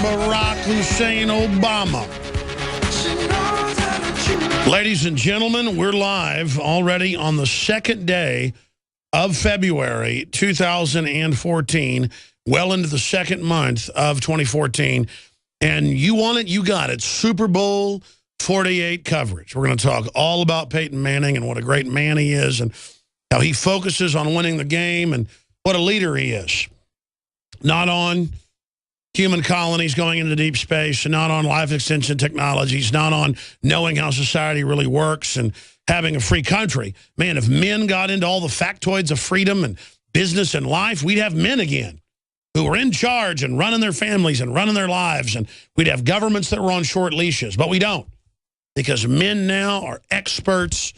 Barack Hussein Obama. Ladies and gentlemen, we're live already on the second day of February 2014, well into the second month of 2014. And you want it, you got it. Super Bowl 48 coverage. We're going to talk all about Peyton Manning and what a great man he is and how he focuses on winning the game and what a leader he is. Not on human colonies going into deep space, and not on life extension technologies, not on knowing how society really works and having a free country. Man, if men got into all the factoids of freedom and business and life, we'd have men again who were in charge and running their families and running their lives, and we'd have governments that were on short leashes. But we don't, because men now are experts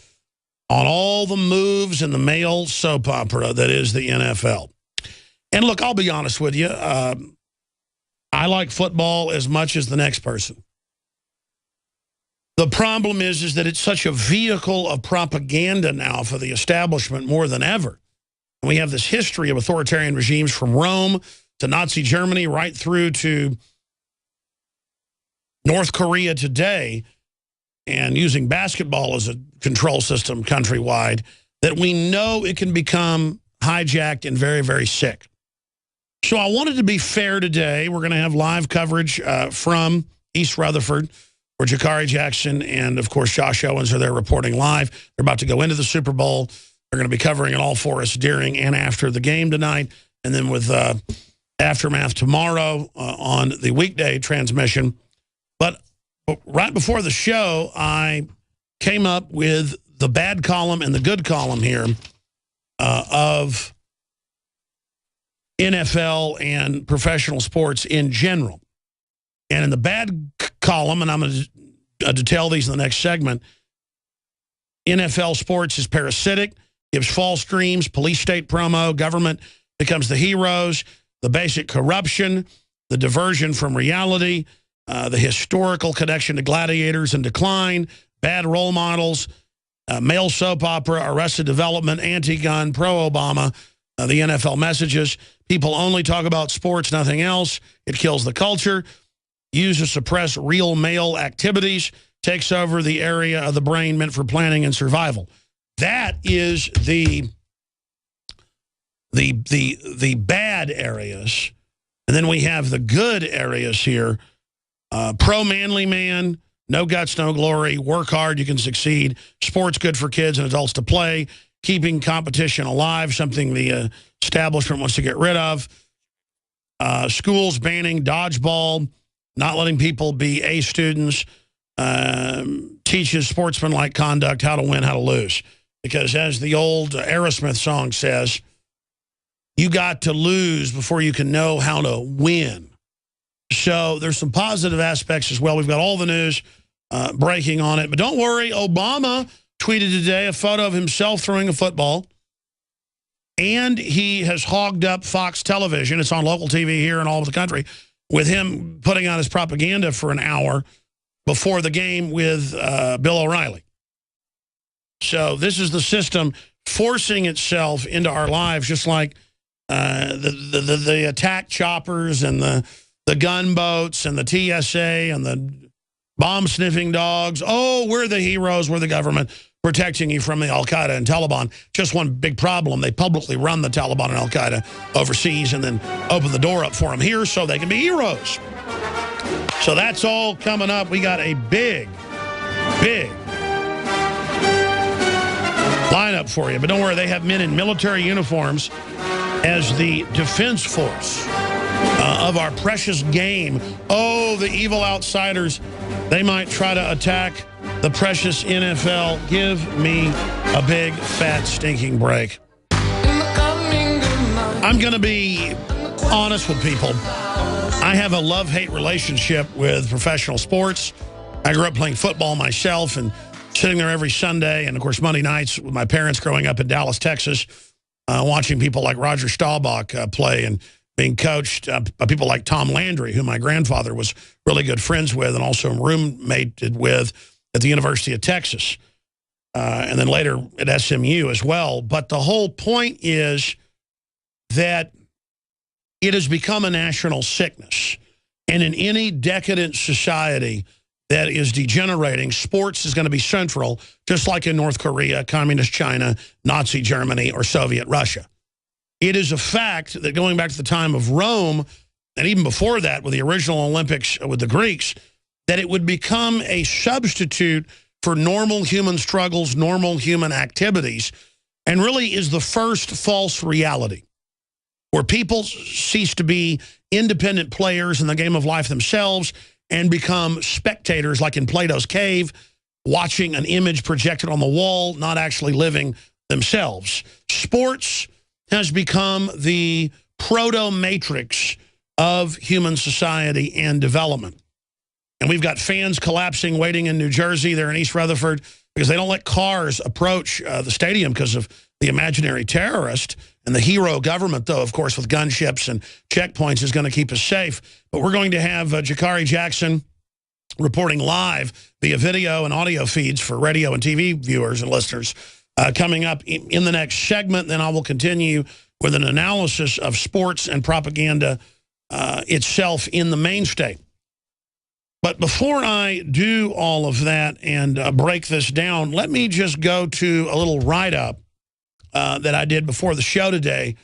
on all the moves in the male soap opera that is the NFL. And look, I'll be honest with you. I like football as much as the next person. The problem is that it's such a vehicle of propaganda now for the establishment more than ever. And we have this history of authoritarian regimes from Rome to Nazi Germany right through to North Korea today, and using basketball as a control system countrywide, that we know it can become hijacked and very, very sick. So I wanted to be fair today. We're going to have live coverage from East Rutherford, where Jakari Jackson and, of course, Josh Owens are there reporting live. They're about to go into the Super Bowl. They're going to be covering it all for us during and after the game tonight, and then with Aftermath tomorrow on the weekday transmission. But right before the show, I came up with the bad column and the good column here of NFL and professional sports in general. And in the bad column, and I'm going to detail these in the next segment, NFL sports is parasitic, gives false dreams, police state promo, government becomes the heroes, the basic corruption, the diversion from reality, the historical connection to gladiators in decline, bad role models, male soap opera, Arrested Development, anti-gun, pro-Obama, the NFL messages. People only talk about sports, nothing else. It kills the culture. Used to suppress real male activities. Takes over the area of the brain meant for planning and survival. That is the bad areas. And then we have the good areas here. Pro-manly man, no guts, no glory, work hard, you can succeed. Sports good for kids and adults to play. Keeping competition alive, something the establishment wants to get rid of. Schools banning dodgeball, not letting people be A students, teaches sportsmanlike conduct, how to win, how to lose. Because as the old Aerosmith song says, you got to lose before you can know how to win. So there's some positive aspects as well. We've got all the news breaking on it. But don't worry, Obama tweeted today a photo of himself throwing a football. And he has hogged up Fox Television. It's on local TV here and all over the country, with him putting out his propaganda for an hour before the game with Bill O'Reilly. So this is the system forcing itself into our lives, just like the attack choppers and the gunboats and the TSA and the bomb-sniffing dogs. Oh, we're the heroes, we're the government protecting you from the Al-Qaeda and Taliban. Just one big problem. They publicly run the Taliban and Al-Qaeda overseas and then open the door up for them here so they can be heroes. So that's all coming up. We got a big, big lineup for you. But don't worry, they have men in military uniforms as the defense force of our precious game. Oh, the evil outsiders. They might try to attack the precious NFL. Give me a big, fat, stinking break. I'm going to be honest with people. I have a love-hate relationship with professional sports. I grew up playing football myself and sitting there every Sunday and, of course, Monday nights with my parents growing up in Dallas, Texas, watching people like Roger Staubach play and being coached by people like Tom Landry, who my grandfather was really good friends with and also roommated with at the University of Texas, and then later at SMU as well. But the whole point is that it has become a national sickness. And in any decadent society that is degenerating, sports is going to be central, just like in North Korea, Communist China, Nazi Germany, or Soviet Russia. It is a fact that going back to the time of Rome, and even before that with the original Olympics with the Greeks, that it would become a substitute for normal human struggles, normal human activities, and really is the first false reality where people cease to be independent players in the game of life themselves and become spectators, like in Plato's cave, watching an image projected on the wall, not actually living themselves. Sports has become the proto-matrix of human society and development. And we've got fans collapsing, waiting in New Jersey, there in East Rutherford, because they don't let cars approach the stadium because of the imaginary terrorist. And the hero government, though, of course, with gunships and checkpoints is going to keep us safe. But we're going to have Jakari Jackson reporting live via video and audio feeds for radio and TV viewers and listeners coming up in the next segment. Then I will continue with an analysis of sports and propaganda itself in the mainstay. But before I do all of that and break this down, let me just go to a little write-up that I did before the show today,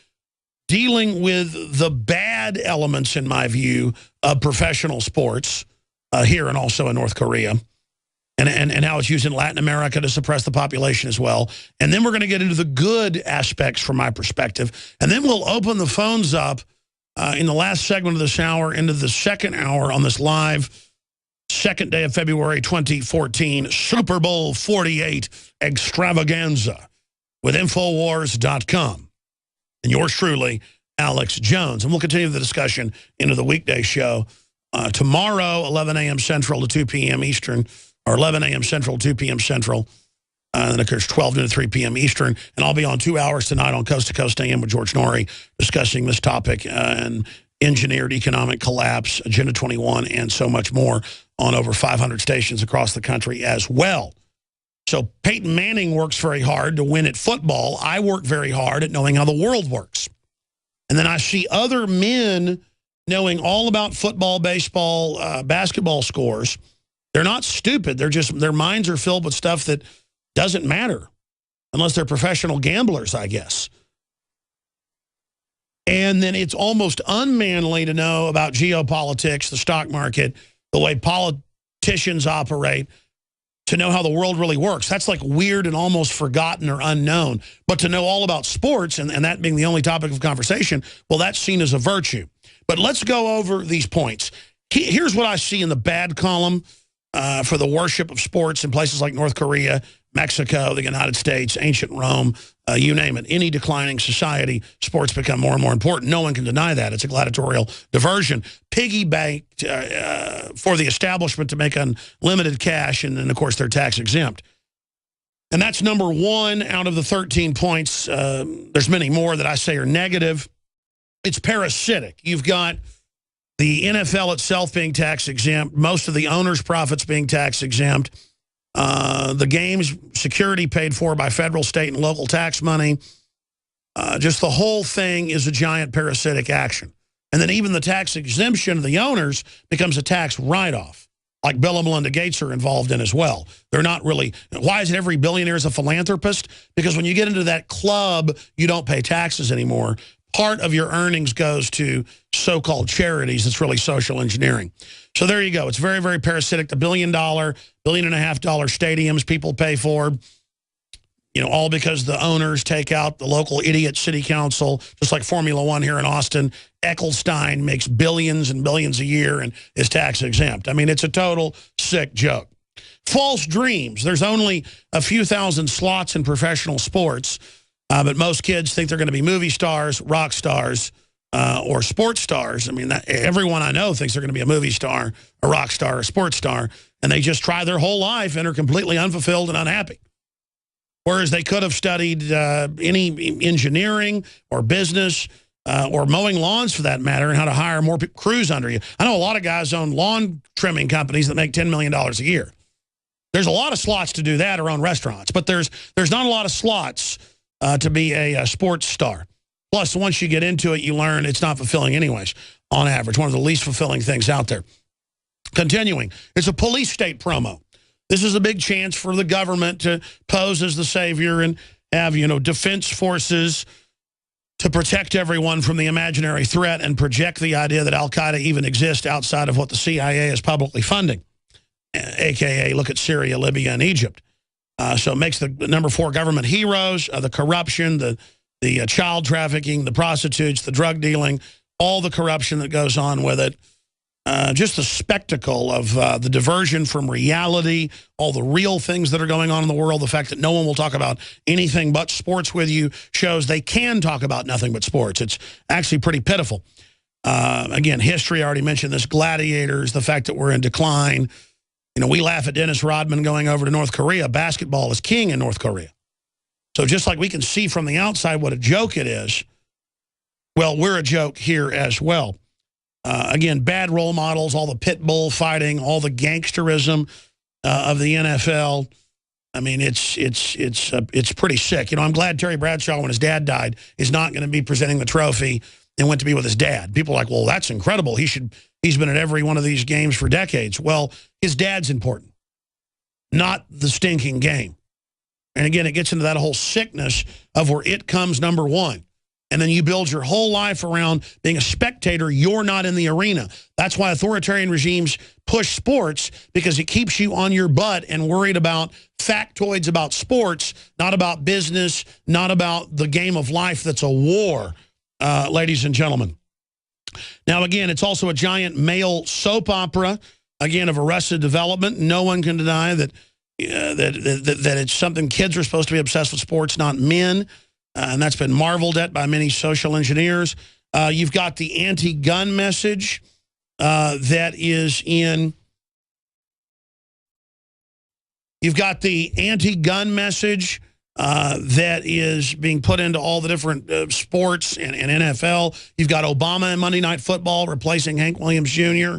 dealing with the bad elements, in my view, of professional sports here and also in North Korea, and how it's used in Latin America to suppress the population as well. And then we're going to get into the good aspects from my perspective. And then we'll open the phones up in the last segment of this hour into the second hour on this live second day of February 2014 Super Bowl 48 extravaganza with Infowars.com. And yours truly, Alex Jones. And we'll continue the discussion into the weekday show tomorrow, 11 a.m. Central to 2 p.m. Eastern, or 11 a.m. Central, 2 p.m. Central. And then, of course, 12 to 3 p.m. Eastern. And I'll be on 2 hours tonight on Coast to Coast AM with George Norrie discussing this topic and engineered economic collapse, Agenda 21, and so much more on over 500 stations across the country as well. So Peyton Manning works very hard to win at football. I work very hard at knowing how the world works. And then I see other men knowing all about football, baseball, basketball scores. They're not stupid. They're just, their minds are filled with stuff that doesn't matter unless they're professional gamblers, I guess. And then it's almost unmanly to know about geopolitics, the stock market, the way politicians operate, to know how the world really works. That's like weird and almost forgotten or unknown. But to know all about sports, and that being the only topic of conversation, well, that's seen as a virtue. But let's go over these points. Here's what I see in the bad column for the worship of sports in places like North Korea, Mexico, the United States, ancient Rome, you name it. Any declining society, sports become more and more important. No one can deny that. It's a gladiatorial diversion. Piggybacked for the establishment to make unlimited cash, and then, of course, they're tax exempt. And that's number one out of the 13 points. There's many more that I say are negative. It's parasitic. You've got the NFL itself being tax exempt, most of the owners' profits being tax exempt, the games security paid for by federal, state, and local tax money. Just the whole thing is a giant parasitic action. And then even the tax exemption of the owners becomes a tax write-off, like Bill and Melinda Gates are involved in as well. They're not really, why is it every billionaire is a philanthropist? Because when you get into that club, you don't pay taxes anymore. Part of your earnings goes to so-called charities. It's really social engineering. So there you go. It's very, very parasitic. The $1 billion, $1.5 billion stadiums people pay for, you know, all because the owners take out the local idiot city council, just like Formula One here in Austin. Ecclestein makes billions and billions a year and is tax exempt. I mean, it's a total sick joke. False dreams. There's only a few thousand slots in professional sports. But most kids think they're going to be movie stars, rock stars, or sports stars. I mean, everyone I know thinks they're going to be a movie star, a rock star, a sports star, and they just try their whole life and are completely unfulfilled and unhappy. Whereas they could have studied any engineering or business or mowing lawns, for that matter, and how to hire more crews under you. I know a lot of guys own lawn trimming companies that make $10 million a year. There's a lot of slots to do that or own restaurants, but there's not a lot of slots to be a sports star. Plus, once you get into it, you learn it's not fulfilling anyways, on average. One of the least fulfilling things out there. Continuing, it's a police state promo. This is a big chance for the government to pose as the savior and have, defense forces to protect everyone from the imaginary threat and project the idea that al-Qaeda even exists outside of what the CIA is publicly funding, a.k.a. look at Syria, Libya, and Egypt. So it makes the number 4 government heroes, the corruption, the child trafficking, the prostitutes, the drug dealing, all the corruption that goes on with it. Just the spectacle of the diversion from reality, all the real things that are going on in the world, the fact that no one will talk about anything but sports with you shows they can talk about nothing but sports. It's actually pretty pitiful. Again, history, I already mentioned this, gladiators, the fact that we're in decline. We laugh at Dennis Rodman going over to North Korea. Basketball is king in North Korea. So just like we can see from the outside what a joke it is, well, we're a joke here as well. Again, bad role models, all the pit bull fighting, all the gangsterism of the NFL. I mean, it's pretty sick. I'm glad Terry Bradshaw, when his dad died, is not going to be presenting the trophy and went to be with his dad. People are like, well, that's incredible. He's been at every one of these games for decades. Well, his dad's important, not the stinking game. And again, it gets into that whole sickness of where it comes number 1. And then you build your whole life around being a spectator. You're not in the arena. That's why authoritarian regimes push sports, because it keeps you on your butt and worried about factoids about sports, not about business, not about the game of life that's a war, ladies and gentlemen. Now, again, it's also a giant male soap opera, again, of Arrested Development. No one can deny that, that it's something kids are supposed to be obsessed with sports, not men. And that's been marveled at by many social engineers. You've got the anti-gun message that is in... You've got the anti-gun message that is being put into all the different sports and NFL. You've got Obama and Monday Night Football replacing Hank Williams Jr.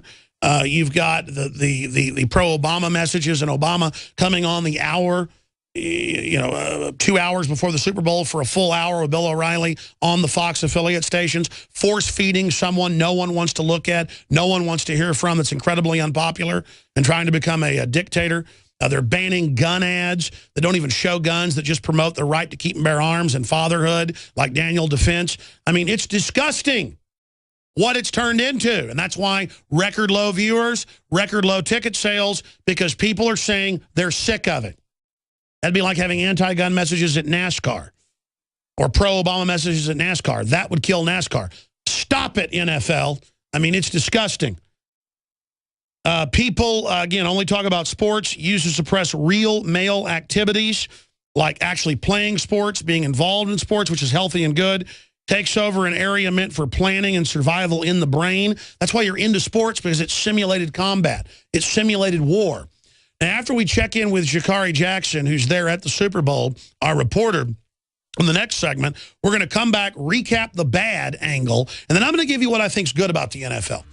You've got the pro-Obama messages and Obama coming on the hour, 2 hours before the Super Bowl for a full hour with Bill O'Reilly on the Fox affiliate stations, force-feeding someone no one wants to look at, no one wants to hear from, that's incredibly unpopular and trying to become a dictator. They're banning gun ads that don't even show guns, that just promote the right to keep and bear arms and fatherhood, like Daniel Defense. I mean, it's disgusting what it's turned into. And that's why record low viewers, record low ticket sales, because people are saying they're sick of it. That'd be like having anti-gun messages at NASCAR or pro-Obama messages at NASCAR. That would kill NASCAR. Stop it, NFL. I mean, it's disgusting. People, again, only talk about sports, use to suppress real male activities, like actually playing sports, being involved in sports, which is healthy and good. Takes over an area meant for planning and survival in the brain. That's why you're into sports, because it's simulated combat. It's simulated war. Now, after we check in with Sha'Carri Jackson, who's there at the Super Bowl, our reporter, in the next segment, we're going to come back, recap the bad angle, and then I'm going to give you what I think's good about the NFL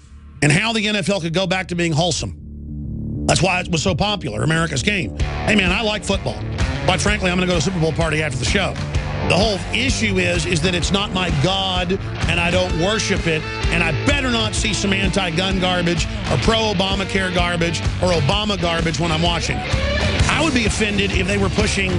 and how the NFL could go back to being wholesome. That's why it was so popular, America's game. Hey, man, I like football. Quite frankly, I'm going to go to a Super Bowl party after the show. The whole issue is that it's not my God, and I don't worship it, and I better not see some anti-gun garbage or pro-Obamacare garbage or Obama garbage when I'm watching it. I would be offended if they were pushing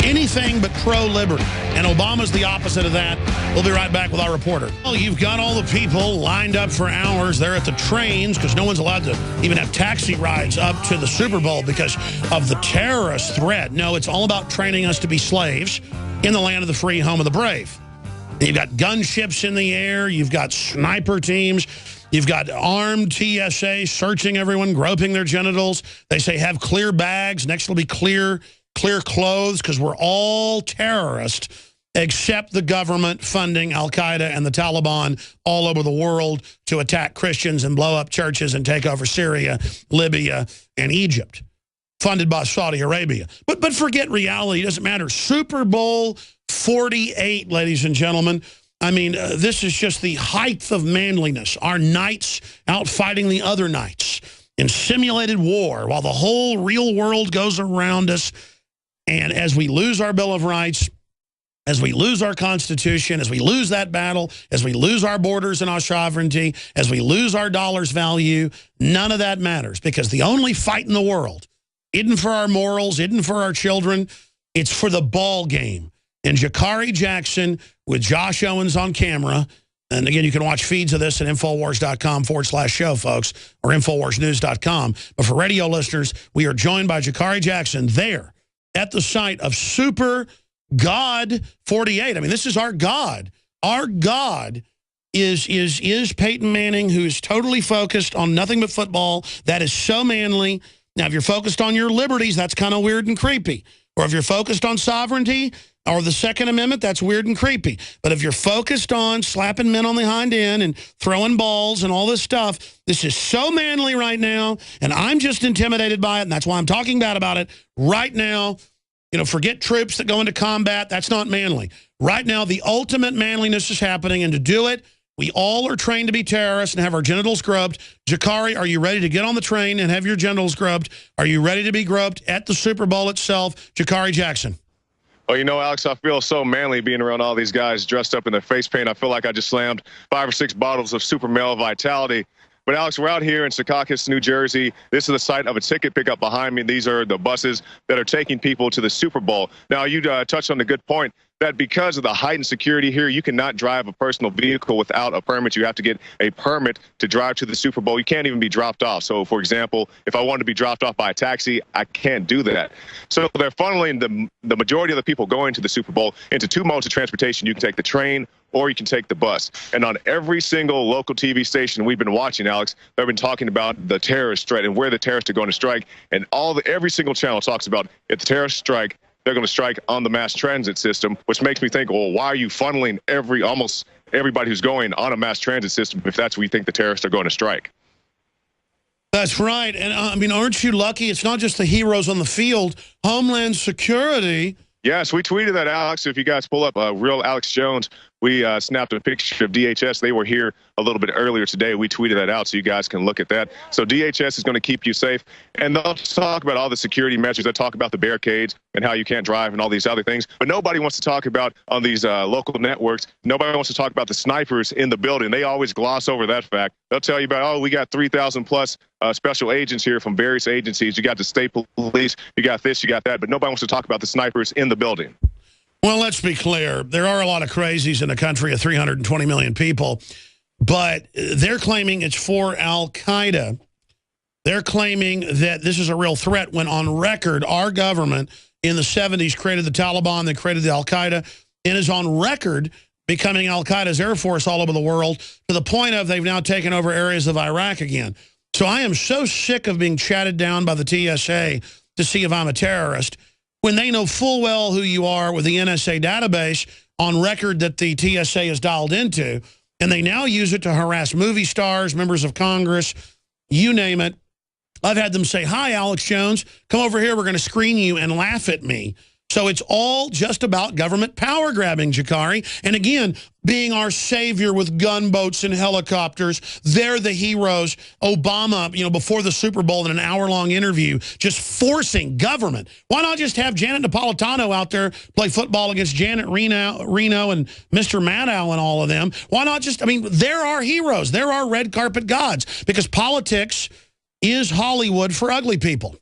anything but pro-liberty, and Obama's the opposite of that. We'll be right back with our reporter. Well, you've got all the people lined up for hours there at the trains, because no one's allowed to even have taxi rides up to the Super Bowl because of the terrorist threat. No, it's all about training us to be slaves in the land of the free, home of the brave. And you've got gunships in the air. You've got sniper teams. You've got armed TSA searching everyone, groping their genitals. They say have clear bags. Next will be clear clothes, because we're all terrorists except the government funding al-Qaeda and the Taliban all over the world to attack Christians and blow up churches and take over Syria, Libya, and Egypt, funded by Saudi Arabia. But forget reality. It doesn't matter. Super Bowl 48, ladies and gentlemen. I mean, this is just the height of manliness. Our knights out fighting the other knights in simulated war while the whole real world goes around us. And as we lose our Bill of Rights, as we lose our Constitution, as we lose that battle, as we lose our borders and our sovereignty, as we lose our dollar's value, none of that matters, because the only fight in the world isn't for our morals, isn't for our children, it's for the ball game. And Jakari Jackson with Josh Owens on camera, and again, you can watch feeds of this at Infowars.com/show, folks, or InfoWarsNews.com. But for radio listeners, we are joined by Jakari Jackson there at the site of Super God 48. I mean, this is our God. Our God is Peyton Manning, who is totally focused on nothing but football. That is so manly. Now, if you're focused on your liberties, that's kind of weird and creepy. Or if you're focused on sovereignty or the Second Amendment, that's weird and creepy. But if you're focused on slapping men on the hind end and throwing balls and all this stuff, this is so manly right now, and I'm just intimidated by it, and that's why I'm talking bad about it right now. You know, forget troops that go into combat. That's not manly. Right now, the ultimate manliness is happening, and to do it, we all are trained to be terrorists and have our genitals grubbed. Jakari, are you ready to get on the train and have your genitals grubbed? Are you ready to be grubbed at the Super Bowl itself? Jakari Jackson. Well, you know, Alex, I feel so manly being around all these guys dressed up in their face paint. I feel like I just slammed 5 or 6 bottles of super male vitality. But, Alex, we're out here in Secaucus, New Jersey. This is the site of a ticket pickup behind me. These are the buses that are taking people to the Super Bowl. Now, you touched on a good point that because of the heightened security here, you cannot drive a personal vehicle without a permit. You have to get a permit to drive to the Super Bowl. You can't even be dropped off. So, for example, if I wanted to be dropped off by a taxi, I can't do that. So they're funneling the majority of the people going to the Super Bowl into 2 modes of transportation. You can take the train or you can take the bus. And on every single local TV station we've been watching, Alex, they've been talking about the terrorist threat and where the terrorists are going to strike. And every single channel talks about if the terrorists strike, they're going to strike on the mass transit system, which makes me think, well, why are you funneling almost everybody who's going on a mass transit system if that's where you think the terrorists are going to strike? That's right. And I mean, aren't you lucky? It's not just the heroes on the field. Homeland Security. Yes, we tweeted that, Alex. If you guys pull up real Alex Jones, we snapped a picture of DHS. They were here a little bit earlier today. We tweeted that out so you guys can look at that. So DHS is going to keep you safe. And they'll talk about all the security measures. They'll talk about the barricades and how you can't drive and all these other things. But nobody wants to talk about on these local networks. Nobody wants to talk about the snipers in the building. They always gloss over that fact. They'll tell you about, oh, we got 3,000 plus special agents here from various agencies. You got the state police. You got this, you got that. But nobody wants to talk about the snipers in the building. Well, let's be clear. There are a lot of crazies in a country of 320 million people, but they're claiming it's for Al-Qaeda. They're claiming that this is a real threat when on record, our government in the 70s created the Taliban, they created the Al-Qaeda, and is on record becoming Al-Qaeda's air force all over the world to the point of they've now taken over areas of Iraq again. So I am so sick of being chatted down by the TSA to see if I'm a terrorist, when they know full well who you are with the NSA database on record that the TSA is dialed into, and they now use it to harass movie stars, members of Congress, you name it. I've had them say, hi, Alex Jones, come over here, we're going to screen you, and laugh at me. So it's all just about government power grabbing, Jakari. And again, being our savior with gunboats and helicopters. They're the heroes. Obama, you know, before the Super Bowl in an hour-long interview, just forcing government. Why not just have Janet Napolitano out there play football against Janet Reno and Mr. Maddow and all of them? Why not just, I mean, they're our heroes. They're our red carpet gods, because politics is Hollywood for ugly people.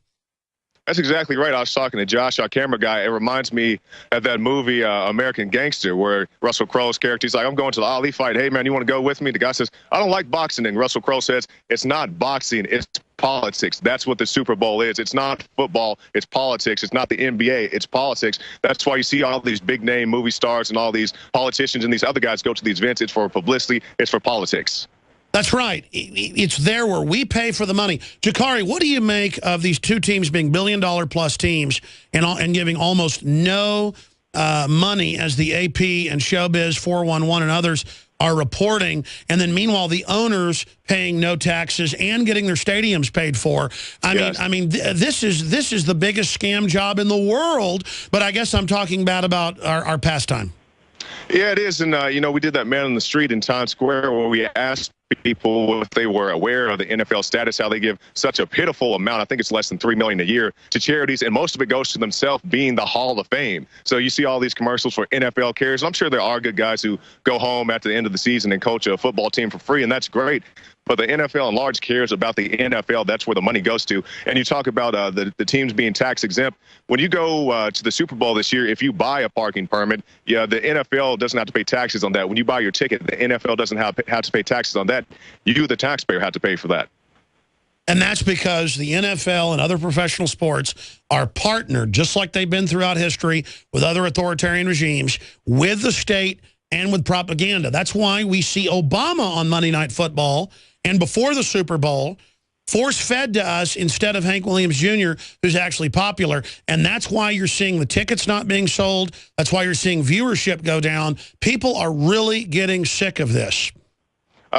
That's exactly right. I was talking to Josh, our camera guy. It reminds me of that movie, American Gangster, where Russell Crowe's character, he's like, I'm going to the Ali fight. Hey, man, you want to go with me? The guy says, I don't like boxing. And Russell Crowe says, it's not boxing, it's politics. That's what the Super Bowl is. It's not football, it's politics. It's not the NBA, it's politics. That's why you see all these big-name movie stars and all these politicians and these other guys go to these events. It's for publicity. It's for politics. That's right. It's there where we pay for the money. Jakari, what do you make of these two teams being billion-dollar-plus teams and giving almost no money, as the AP and Showbiz 411 and others are reporting, and then meanwhile the owners paying no taxes and getting their stadiums paid for? I mean, this is the biggest scam job in the world. But I guess I'm talking bad about our pastime. Yeah, it is. And, you know, we did that man on the street in Times Square where we asked people if they were aware of the NFL status, how they give such a pitiful amount. I think it's less than $3 million a year to charities, and most of it goes to themselves being the Hall of Fame. So you see all these commercials for NFL cares. I'm sure there are good guys who go home at the end of the season and coach a football team for free, and that's great. But the NFL in large cares about the NFL. That's where the money goes to. And you talk about the teams being tax exempt. When you go to the Super Bowl this year, if you buy a parking permit, yeah, the NFL doesn't have to pay taxes on that. When you buy your ticket, the NFL doesn't have to pay taxes on that. You, the taxpayer, have to pay for that. And that's because the NFL and other professional sports are partnered, just like they've been throughout history with other authoritarian regimes, with the state and with propaganda. That's why we see Obama on Monday Night Football and before the Super Bowl, force-fed to us instead of Hank Williams Jr., who's actually popular. And that's why you're seeing the tickets not being sold. That's why you're seeing viewership go down. People are really getting sick of this.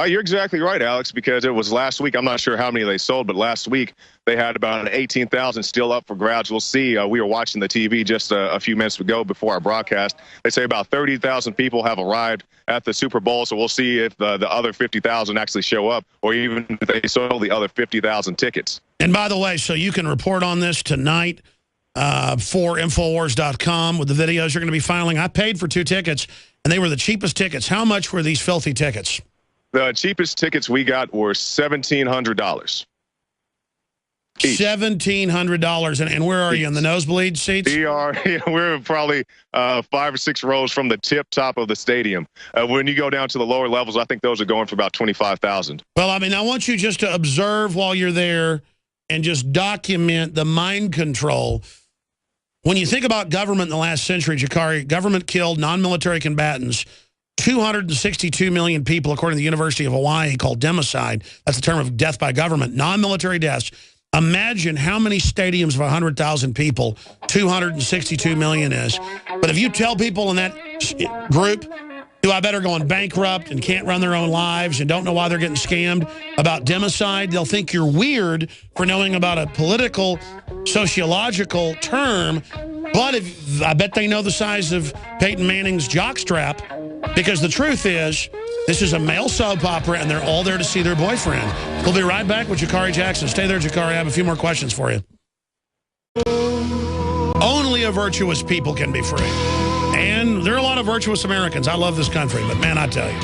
You're exactly right, Alex, because it was last week. I'm not sure how many they sold, but last week they had about 18,000 still up for grabs. We'll see. We were watching the TV just a few minutes ago before our broadcast. They say about 30,000 people have arrived at the Super Bowl, so we'll see if the other 50,000 actually show up, or even if they sold the other 50,000 tickets. And by the way, so you can report on this tonight for Infowars.com with the videos you're going to be filing. I paid for 2 tickets, and they were the cheapest tickets. How much were these filthy tickets? The cheapest tickets we got were $1,700. $1,700, and where are you, in the nosebleed seats? We're probably 5 or 6 rows from the top of the stadium. When you go down to the lower levels, I think those are going for about $25,000. Well, I mean, I want you just to observe while you're there and just document the mind control. When you think about government in the last century, Jakari, government killed non-military combatants. 262 million people, according to the University of Hawaii, called democide. That's the term of death by government. Non-military deaths. Imagine how many stadiums of 100,000 people 262 million is. But if you tell people in that group who I bet are going bankrupt and can't run their own lives and don't know why they're getting scammed about democide, they'll think you're weird for knowing about a political, sociological term. But I bet they know the size of Peyton Manning's jockstrap, because the truth is, this is a male soap opera, and they're all there to see their boyfriend. We'll be right back with Jakari Jackson. Stay there, Jakari. I have a few more questions for you. Only a virtuous people can be free. And there are a lot of virtuous Americans. I love this country, but man, I tell you,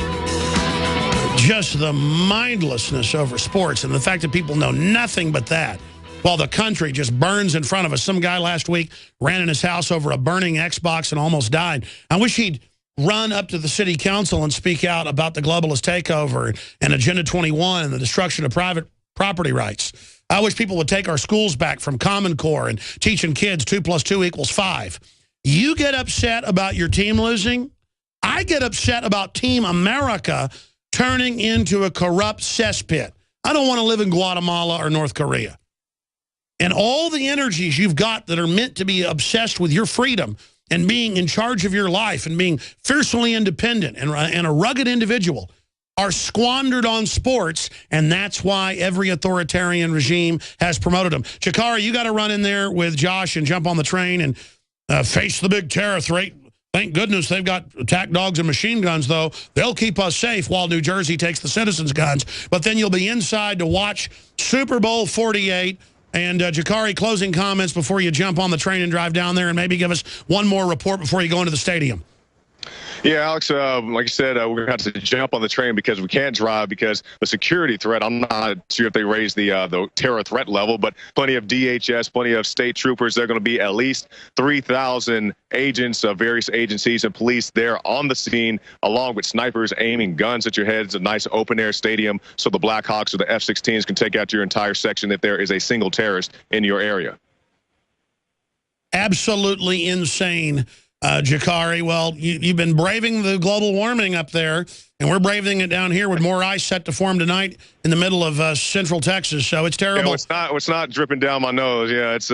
just the mindlessness over sports and the fact that people know nothing but that, while the country just burns in front of us. Some guy last week ran in his house over a burning Xbox and almost died. I wish he'd run up to the city council and speak out about the globalist takeover and Agenda 21 and the destruction of private property rights. I wish people would take our schools back from Common Core and teaching kids 2 + 2 = 5. You get upset about your team losing. I get upset about Team America turning into a corrupt cesspit. I don't want to live in Guatemala or North Korea. And all the energies you've got that are meant to be obsessed with your freedom and being in charge of your life and being fiercely independent and a rugged individual are squandered on sports, and that's why every authoritarian regime has promoted them. Jakari, you got to run in there with Josh and jump on the train and face the big terror threat. Thank goodness they've got attack dogs and machine guns, though. They'll keep us safe while New Jersey takes the citizens' guns. But then you'll be inside to watch Super Bowl 48. And Jakari, closing comments before you jump on the train and drive down there, and maybe give us one more report before you go into the stadium. Yeah, Alex, like you said, we're going to have to jump on the train because we can't drive because the security threat, I'm not sure if they raised the terror threat level, but plenty of DHS, plenty of state troopers. There are going to be at least 3,000 agents of various agencies and police there on the scene, along with snipers aiming guns at your head. It's a nice open-air stadium, so the Blackhawks or the F-16s can take out your entire section if there is a single terrorist in your area. Absolutely insane. Jakari, well, you've been braving the global warming up there, and we're braving it down here with more ice set to form tonight in the middle of central Texas, so it's terrible. Yeah, it's not dripping down my nose. Yeah, it's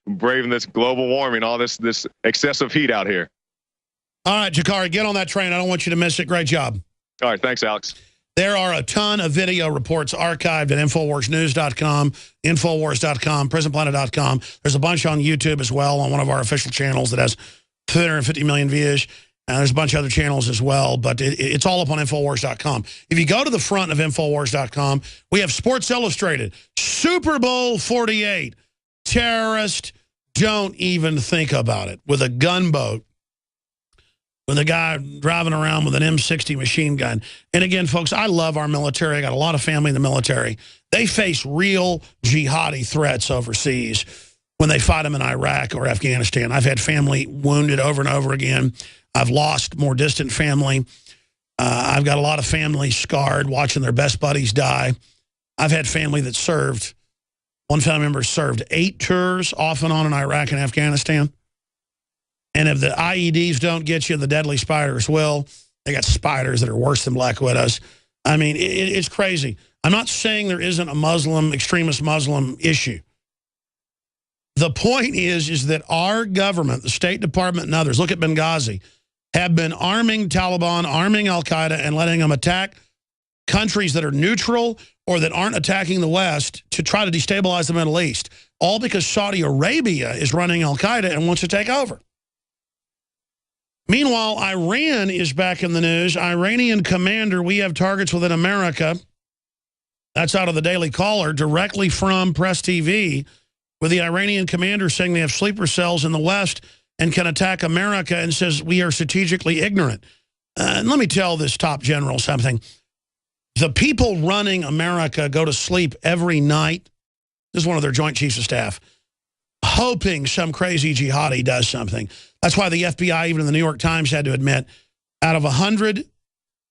braving this global warming, all this excessive heat out here. All right, Jakari, get on that train. I don't want you to miss it. Great job. All right, thanks, Alex. There are a ton of video reports archived at InfoWarsNews.com, Infowars.com, PrisonPlanet.com. There's a bunch on YouTube as well on one of our official channels that has 350 million views. There's a bunch of other channels as well, but it's all up on Infowars.com. If you go to the front of Infowars.com, we have Sports Illustrated, Super Bowl 48, terrorist, don't even think about it, with a gunboat, with a guy driving around with an M60 machine gun. And again, folks, I love our military. I got a lot of family in the military. They face real jihadi threats overseas when they fight them in Iraq or Afghanistan. I've had family wounded over and over again. I've lost more distant family. I've got a lot of family scarred watching their best buddies die. I've had family that served. One family member served 8 tours off and on in Iraq and Afghanistan. And if the IEDs don't get you, the deadly spiders will. They got spiders that are worse than black widows. I mean, it's crazy. I'm not saying there isn't a Muslim, extremist Muslim issue. The point is that our government, the State Department and others, look at Benghazi, have been arming Taliban, arming al-Qaeda, and letting them attack countries that are neutral or that aren't attacking the West to try to destabilize the Middle East, all because Saudi Arabia is running al-Qaeda and wants to take over. Meanwhile, Iran is back in the news. Iranian commander, we have targets within America. That's out of the Daily Caller, directly from Press TV, with the Iranian commander saying they have sleeper cells in the West and can attack America, and says we are strategically ignorant. And let me tell this top general something. The people running America go to sleep every night. This is one of their Joint Chiefs of Staff, hoping some crazy jihadi does something. That's why the FBI, even in the New York Times, had to admit, out of 100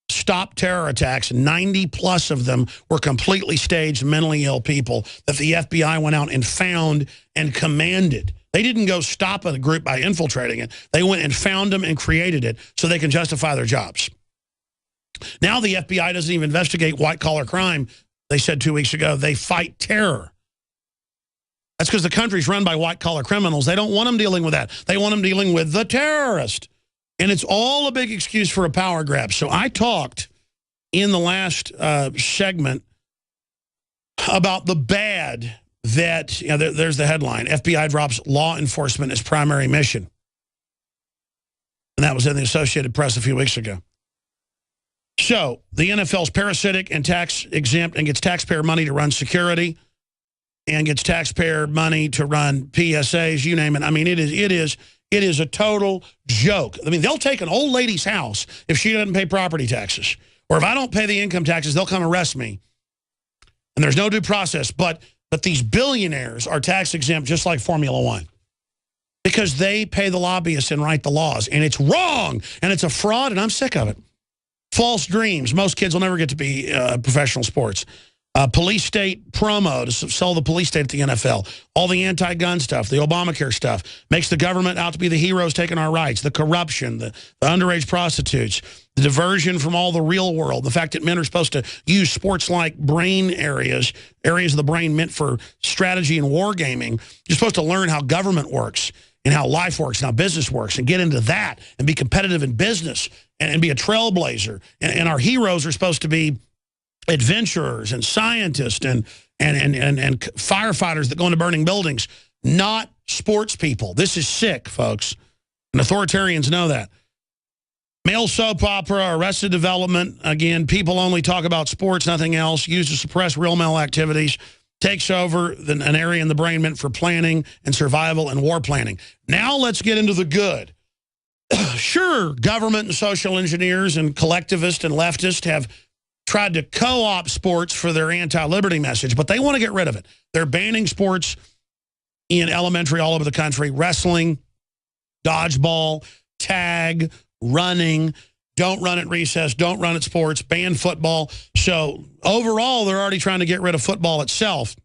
stop terror attacks, 90 plus of them were completely staged mentally ill people that the FBI went out and found and commanded. They didn't go stop a group by infiltrating it. They went and found them and created it so they can justify their jobs. Now the FBI doesn't even investigate white-collar crime. They said 2 weeks ago they fight terror. That's because the country's run by white-collar criminals. They don't want them dealing with that. They want them dealing with the terrorist. And it's all a big excuse for a power grab. So I talked in the last segment about the bad that, you know, there's the headline, FBI drops law enforcement as primary mission. And that was in the Associated Press a few weeks ago. So the NFL's parasitic and tax exempt and gets taxpayer money to run security and gets taxpayer money to run PSAs, you name it. I mean, it is a total joke. I mean, they'll take an old lady's house if she doesn't pay property taxes. Or if I don't pay the income taxes, they'll come arrest me. And there's no due process. But these billionaires are tax exempt just like Formula One. Because they pay the lobbyists and write the laws. And it's wrong. And it's a fraud, and I'm sick of it. False dreams. Most kids will never get to be professional sports. Police state promo to sell the police state at the NFL. All the anti-gun stuff, the Obamacare stuff, makes the government out to be the heroes taking our rights. The corruption, the underage prostitutes, the diversion from all the real world, the fact that men are supposed to use sports-like brain areas of the brain meant for strategy and wargaming. You're supposed to learn how government works and how life works and how business works and get into that and be competitive in business and be a trailblazer. And our heroes are supposed to be adventurers and scientists and firefighters that go into burning buildings, not sports people. This is sick, folks. And authoritarians know that. Male soap opera, Arrested Development. Again, people only talk about sports, nothing else. Used to suppress real male activities. Takes over an area in the brain meant for planning and survival and war planning. Now let's get into the good. Sure, government and social engineers and collectivists and leftists have tried to co-opt sports for their anti-liberty message, but they want to get rid of it. They're banning sports in elementary all over the country. Wrestling, dodgeball, tag, running. Don't run at recess. Don't run at sports. Ban football. So overall, they're already trying to get rid of football itself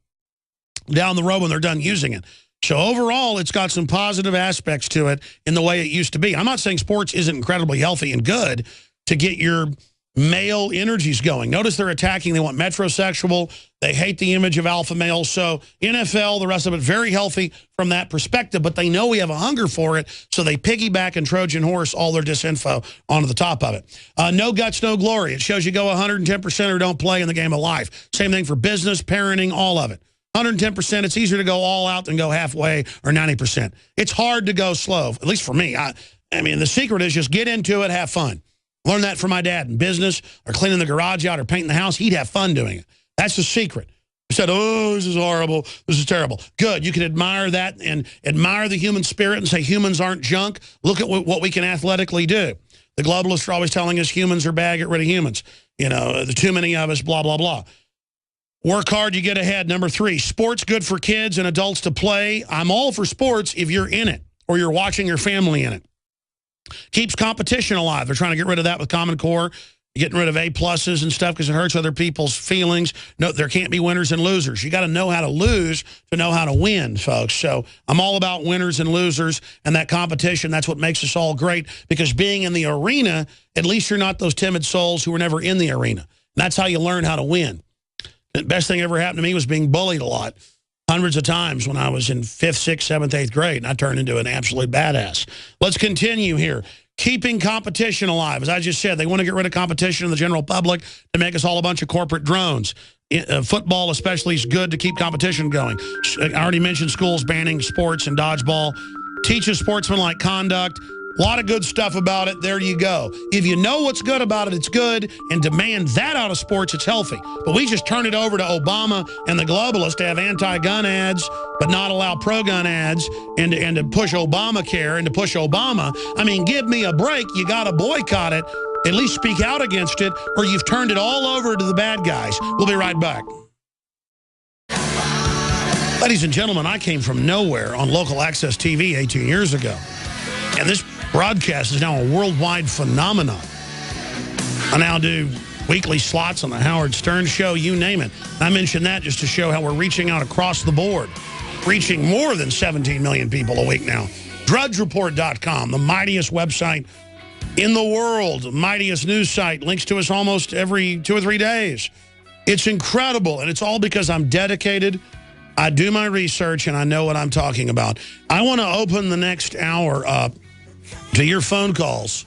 down the road when they're done using it. So overall, it's got some positive aspects to it in the way it used to be. I'm not saying sports isn't incredibly healthy and good to get your male energies going. Notice they're attacking. They want metrosexual. They hate the image of alpha males. So NFL, the rest of it, very healthy from that perspective. But they know we have a hunger for it, so they piggyback and Trojan horse all their disinfo onto the top of it. No guts, no glory. It shows you go 110% or don't play in the game of life. Same thing for business, parenting, all of it. 110%, it's easier to go all out than go halfway or 90%. It's hard to go slow, at least for me. I mean, the secret is just get into it, have fun. Learned that from my dad in business or cleaning the garage out or painting the house. He'd have fun doing it. That's the secret. He said, oh, this is horrible. This is terrible. Good. You can admire that and admire the human spirit and say humans aren't junk. Look at what we can athletically do. The globalists are always telling us humans are bad, get rid of humans. You know, the too many of us, blah, blah, blah. Work hard, you get ahead. Number 3, sports good for kids and adults to play. I'm all for sports if you're in it or you're watching your family in it. Keeps competition alive. They're trying to get rid of that with Common Core, getting rid of A+ and stuff because it hurts other people's feelings. No, there can't be winners and losers. You got to know how to lose to know how to win, folks. So I'm all about winners and losers and that competition. That's what makes us all great because being in the arena, at least you're not those timid souls who were never in the arena. And that's how you learn how to win. The best thing ever happened to me was being bullied a lot. Hundreds of times when I was in 5th, 6th, 7th, 8th grade, and I turned into an absolute badass. Let's continue here. Keeping competition alive. As I just said, they want to get rid of competition in the general public to make us all a bunch of corporate drones. Football especially is good to keep competition going. I already mentioned schools banning sports and dodgeball. Teaches sportsmanlike conduct. A lot of good stuff about it. There you go. If you know what's good about it, it's good. And demand that out of sports, it's healthy. But we just turn it over to Obama and the globalists to have anti-gun ads, but not allow pro-gun ads, and to push Obamacare and to push Obama. I mean, give me a break. You got to boycott it. At least speak out against it, or you've turned it all over to the bad guys. We'll be right back. Ladies and gentlemen, I came from nowhere on local access TV 18 years ago. And this broadcast is now a worldwide phenomenon. I now do weekly slots on the Howard Stern Show, you name it. I mention that just to show how we're reaching out across the board, reaching more than 17 million people a week now. DrudgeReport.com, the mightiest website in the world, mightiest news site, links to us almost every 2 or 3 days. It's incredible, and it's all because I'm dedicated. I do my research, and I know what I'm talking about. I want to open the next hour up to your phone calls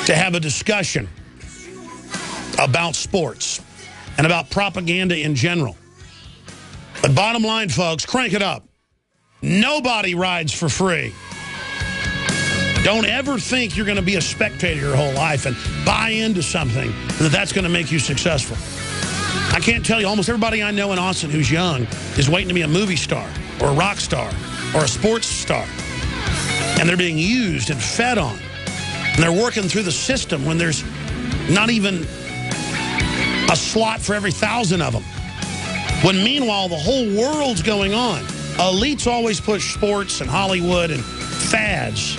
to have a discussion about sports and about propaganda in general. But bottom line, folks, crank it up. Nobody rides for free. Don't ever think you're going to be a spectator your whole life and buy into something that's going to make you successful. I can't tell you, almost everybody I know in Austin who's young is waiting to be a movie star or a rock star or a sports star. And they're being used and fed on. And they're working through the system when there's not even a slot for every 1,000 of them. When meanwhile, the whole world's going on. Elites always push sports and Hollywood and fads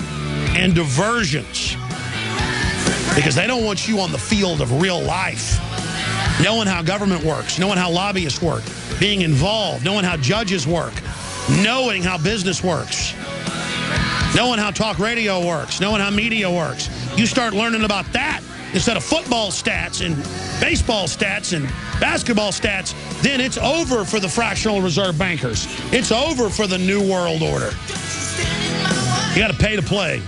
and diversions because they don't want you on the field of real life. Knowing how government works, knowing how lobbyists work, being involved, knowing how judges work, knowing how business works, knowing how talk radio works, knowing how media works. You start learning about that instead of football stats and baseball stats and basketball stats, then it's over for the fractional reserve bankers. It's over for the New World Order. You got to pay to play.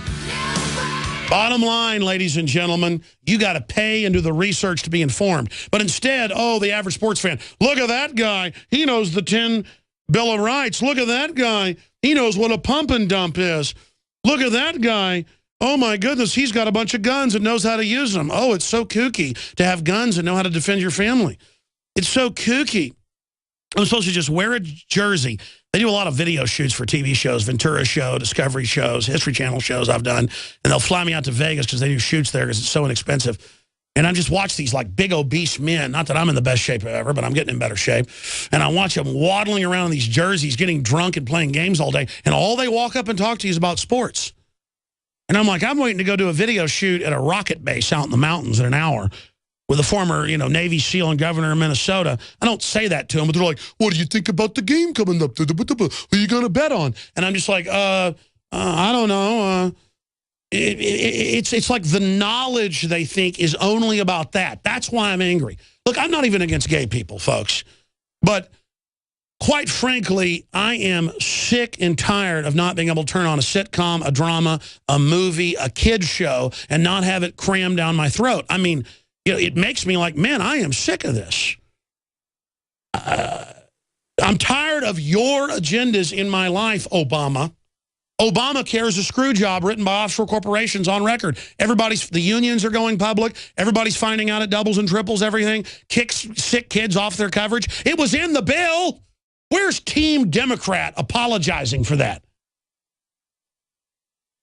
Bottom line, ladies and gentlemen, you got to pay and do the research to be informed. But instead, oh, the average sports fan, look at that guy. He knows the 10 Bill of Rights. Look at that guy. He knows what a pump and dump is. Look at that guy. Oh, my goodness, he's got a bunch of guns and knows how to use them. Oh, it's so kooky to have guns and know how to defend your family. It's so kooky. I'm supposed to just wear a jersey. They do a lot of video shoots for TV shows, Ventura Show, Discovery shows, History Channel shows I've done. And they'll fly me out to Vegas because they do shoots there because it's so inexpensive. And I just watch these like big obese men. Not that I'm in the best shape ever, but I'm getting in better shape. And I watch them waddling around in these jerseys, getting drunk and playing games all day. And all they walk up and talk to you is about sports. And I'm like, I'm waiting to go do a video shoot at a rocket base out in the mountains in an hour with a former, Navy SEAL and governor of Minnesota. I don't say that to them, but they're like, what do you think about the game coming up? Who are you going to bet on? And I'm just like, I don't know. It's like the knowledge they think is only about that. That's why I'm angry. Look, I'm not even against gay people, folks. But quite frankly, I am sick and tired of not being able to turn on a sitcom, a drama, a movie, a kid's show, and not have it crammed down my throat. I mean, it makes me like, man, I am sick of this. I'm tired of your agendas in my life, Obama. Obamacare is a screw job written by offshore corporations on record. The unions are going public. Everybody's finding out it doubles and triples everything. Kicks sick kids off their coverage. It was in the bill. Where's Team Democrat apologizing for that?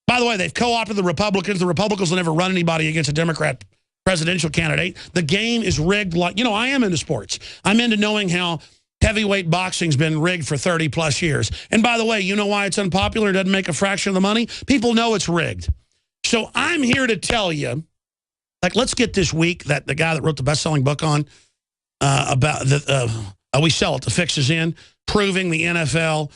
By the way, they've co-opted the Republicans. The Republicans will never run anybody against a Democrat presidential candidate. The game is rigged like, you know, I am into sports. I'm into knowing how heavyweight boxing's been rigged for 30-plus years. And by the way, you know why it's unpopular and doesn't make a fraction of the money? People know it's rigged. So I'm here to tell you, like, let's get this week that the guy that wrote the best-selling book on about We Sell It, The Fix Is In, proving the NFL,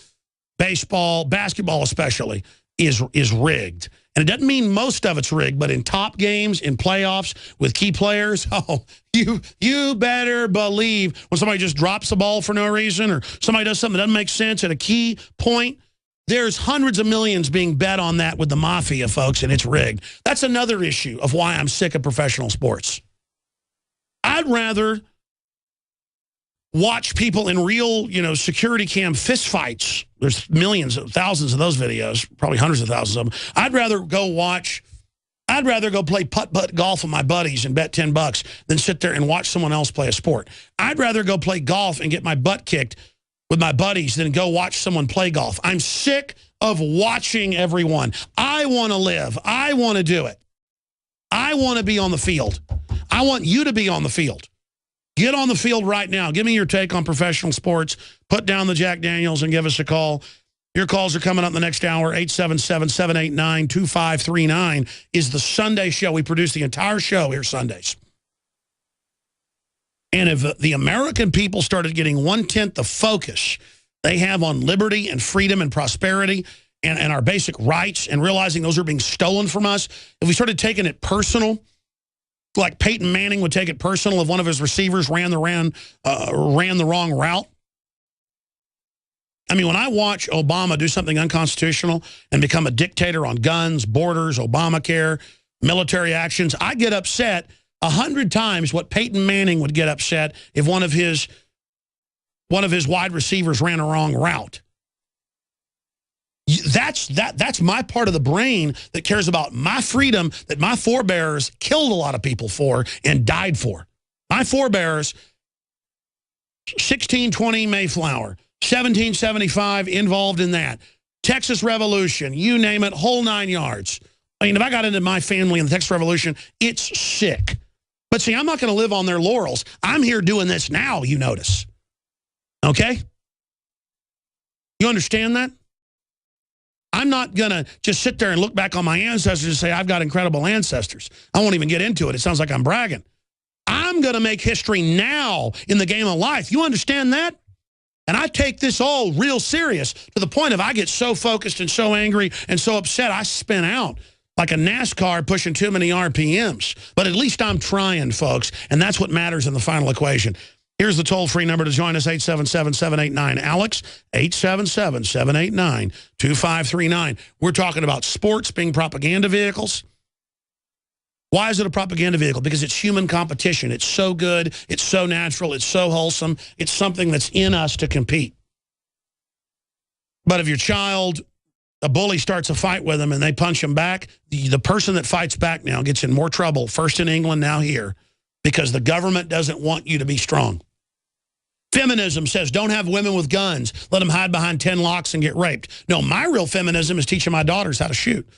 baseball, basketball especially, is rigged. And it doesn't mean most of it's rigged, but in top games, in playoffs, with key players, oh, you better believe when somebody just drops the ball for no reason or somebody does something that doesn't make sense at a key point, there's hundreds of millions being bet on that with the mafia, folks, and it's rigged. That's another issue of why I'm sick of professional sports. I'd rather watch people in real, security cam fistfights. There's millions, thousands of those videos, probably hundreds of thousands of them. I'd rather go play putt-putt golf with my buddies and bet $10 than sit there and watch someone else play a sport. I'd rather go play golf and get my butt kicked with my buddies than go watch someone play golf. I'm sick of watching everyone. I want to live. I want to do it. I want to be on the field. I want you to be on the field. Get on the field right now. Give me your take on professional sports. Put down the Jack Daniels and give us a call. Your calls are coming up in the next hour. 877-789-2539 is the Sunday show. We produce the entire show here Sundays. And if the American people started getting 1/10 the focus they have on liberty and freedom and prosperity and our basic rights and realizing those are being stolen from us, if we started taking it personal, like Peyton Manning would take it personal if one of his receivers ran the wrong route. I mean, when I watch Obama do something unconstitutional and become a dictator on guns, borders, Obamacare, military actions, I get upset 100 times what Peyton Manning would get upset if one of his wide receivers ran a wrong route. That's my part of the brain that cares about my freedom that my forebears killed a lot of people for and died for. My forebears, 1620 Mayflower, 1775 involved in that. Texas Revolution, you name it, whole 9 yards. I mean, if I got into my family in the Texas Revolution, it's sick. But see, I'm not going to live on their laurels. I'm here doing this now, you notice. Okay? You understand that? I'm not going to just sit there and look back on my ancestors and say, I've got incredible ancestors. I won't even get into it. It sounds like I'm bragging. I'm going to make history now in the game of life. You understand that? And I take this all real serious to the point of I get so focused and so angry and so upset, I spin out like a NASCAR pushing too many RPMs. But at least I'm trying, folks, and that's what matters in the final equation. Here's the toll-free number to join us, 877-789-ALEX, 877-789-2539. We're talking about sports being propaganda vehicles. Why is it a propaganda vehicle? Because it's human competition. It's so good. It's so natural. It's so wholesome. It's something that's in us to compete. But if your child, a bully starts a fight with them and they punch him back, the person that fights back now gets in more trouble, first in England, now here, because the government doesn't want you to be strong. Feminism says don't have women with guns. Let them hide behind 10 locks and get raped. No, my real feminism is teaching my daughters how to shoot.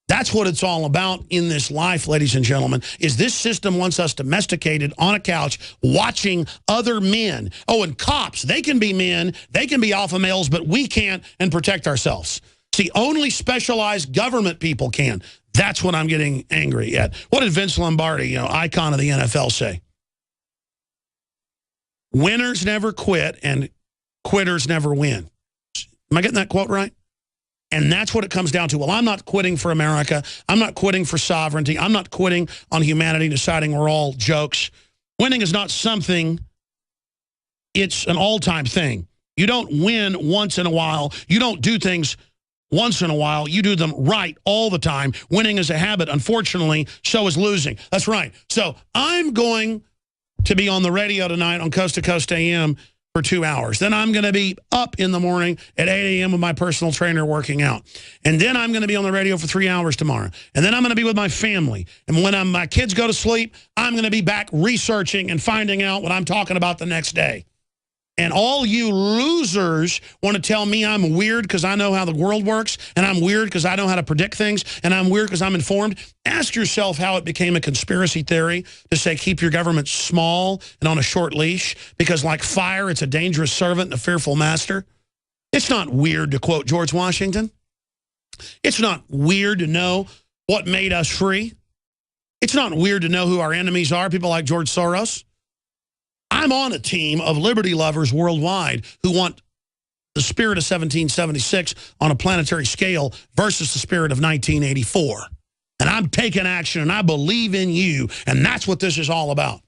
That's what it's all about in this life, ladies and gentlemen, is this system wants us domesticated on a couch watching other men. Oh, and cops, they can be men, they can be alpha males, but we can't and protect ourselves. See, only specialized government people can. That's what I'm getting angry at. What did Vince Lombardi, icon of the NFL, say? Winners never quit and quitters never win. Am I getting that quote right? And that's what it comes down to. Well, I'm not quitting for America. I'm not quitting for sovereignty. I'm not quitting on humanity, deciding we're all jokes. Winning is not something, it's an all-time thing. You don't win once in a while. You don't do things once in a while. You do them right all the time. Winning is a habit. Unfortunately, so is losing. That's right. So I'm going to be on the radio tonight on Coast to Coast AM for 2 hours. Then I'm going to be up in the morning at 8 a.m. with my personal trainer working out. And then I'm going to be on the radio for 3 hours tomorrow. And then I'm going to be with my family. And when my kids go to sleep, I'm going to be back researching and finding out what I'm talking about the next day. And all you losers want to tell me I'm weird because I know how the world works, and I'm weird because I know how to predict things, and I'm weird because I'm informed. Ask yourself how it became a conspiracy theory to say keep your government small and on a short leash because like fire, it's a dangerous servant and a fearful master. It's not weird to quote George Washington. It's not weird to know what made us free. It's not weird to know who our enemies are, people like George Soros. I'm on a team of liberty lovers worldwide who want the spirit of 1776 on a planetary scale versus the spirit of 1984. And I'm taking action, and I believe in you, and that's what this is all about.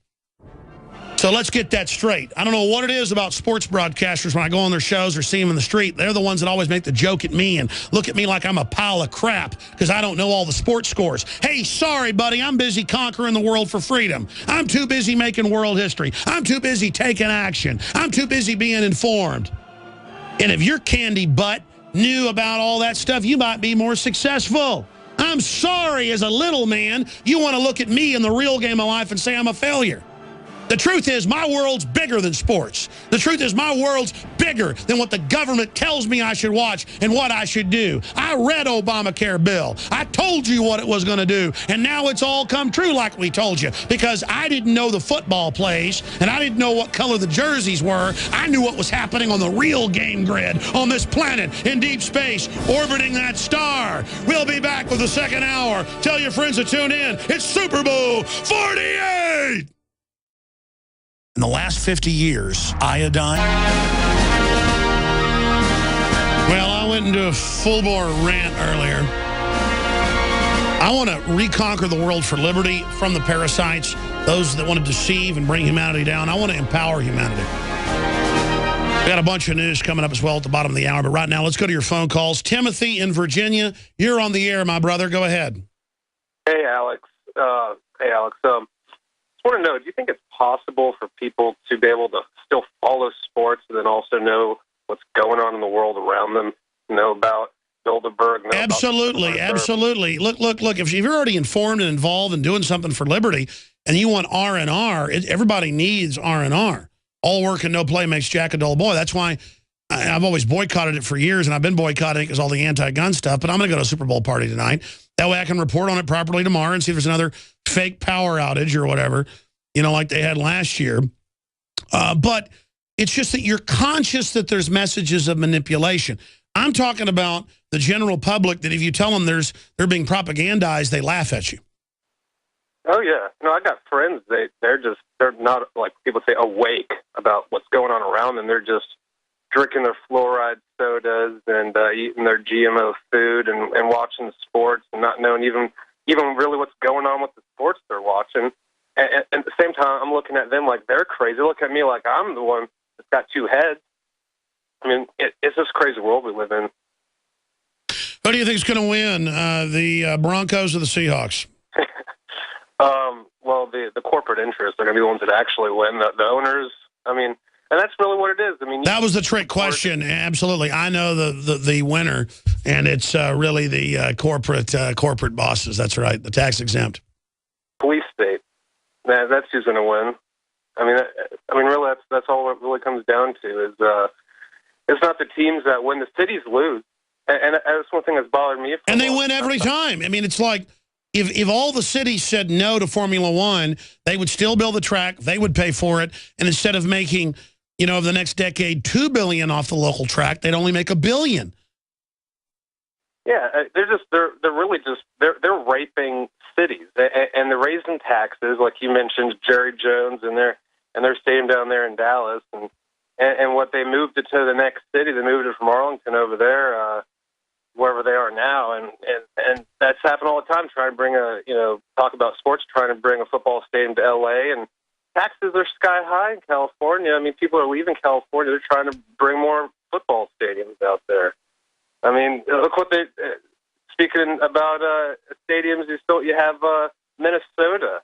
So let's get that straight. I don't know what it is about sports broadcasters when I go on their shows or see them in the street. They're the ones that always make the joke at me and look at me like I'm a pile of crap because I don't know all the sports scores. Hey, sorry, buddy, I'm busy conquering the world for freedom. I'm too busy making world history. I'm too busy taking action. I'm too busy being informed. And if your candy butt knew about all that stuff, you might be more successful. I'm sorry, as a little man, you want to look at me in the real game of life and say I'm a failure. The truth is my world's bigger than sports. The truth is my world's bigger than what the government tells me I should watch and what I should do. I read Obamacare bill. I told you what it was going to do, and now it's all come true like we told you because I didn't know the football plays, and I didn't know what color the jerseys were. I knew what was happening on the real game grid on this planet in deep space, orbiting that star. We'll be back with the second hour. Tell your friends to tune in. It's Super Bowl 48! In the last 50 years, iodine. Well, I went into a full-bore rant earlier. I want to reconquer the world for liberty from the parasites, those that want to deceive and bring humanity down. I want to empower humanity. We got a bunch of news coming up as well at the bottom of the hour, but right now, let's go to your phone calls. Timothy in Virginia, you're on the air, my brother. Go ahead. Hey, Alex. I want to know, do you think it's possible for people to be able to still follow sports and then also know what's going on in the world around them, know about Bilderberg? Absolutely, absolutely. Look, if you're already informed and involved and doing something for liberty and you want R&R, everybody needs R&R. All work and no play makes Jack a dull boy. That's why I've always boycotted it for years, and I've been boycotting it because all the anti-gun stuff, but I'm going to go to a Super Bowl party tonight. That way I can report on it properly tomorrow and see if there's another fake power outage or whatever, you know, like they had last year. But it's just that you're conscious that there's messages of manipulation. I'm talking about the general public that if you tell them they're being propagandized, they laugh at you. Oh, yeah. No, I got friends. They're not, like people say, awake about what's going on around them. They're just drinking their fluoride sodas and eating their GMO food and watching sports and not knowing even really what's going on with the sports they're watching. And at the same time, I'm looking at them like they're crazy. They look at me like I'm the one that's got two heads. I mean, it's this crazy world we live in. Who do you think is going to win, the Broncos or the Seahawks? Well, the corporate interests are going to be the ones that actually win. The owners, I mean, and that's really what it is. I mean, that was the trick question. Absolutely, I know the winner, and it's really the corporate bosses. That's right, the tax exempt police state. That's who's going to win. I mean, really, that's all it really comes down to is it's not the teams that win. The cities lose, and that's one thing that's bothered me. And they win every time. I mean, it's like if all the cities said no to Formula One, they would still build the track. They would pay for it, and instead of making, you know, over the next decade, $2 billion off the local track, they'd only make $1 billion. Yeah, they're really just raping cities, and they're raising taxes, like you mentioned, Jerry Jones and their stadium down there in Dallas, and what they moved it to the next city. They moved it from Arlington over there, wherever they are now, and that's happened all the time. Trying to bring talk about sports, trying to bring a football stadium to L.A. and taxes are sky high in California. I mean, people are leaving California. They're trying to bring more football stadiums out there. I mean, look what they. Speaking about stadiums, you have Minnesota.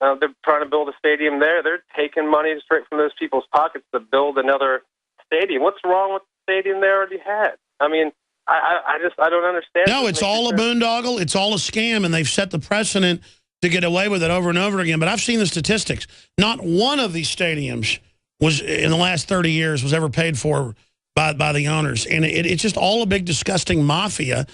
They're trying to build a stadium there. They're taking money straight from those people's pockets to build another stadium. What's wrong with the stadium they already had? I mean, I don't understand. No, it's all a boondoggle. It's all a scam, and they've set the precedent to get away with it over and over again. But I've seen the statistics. Not one of these stadiums was in the last 30 years was ever paid for by the owners. And it's just all a big disgusting mafia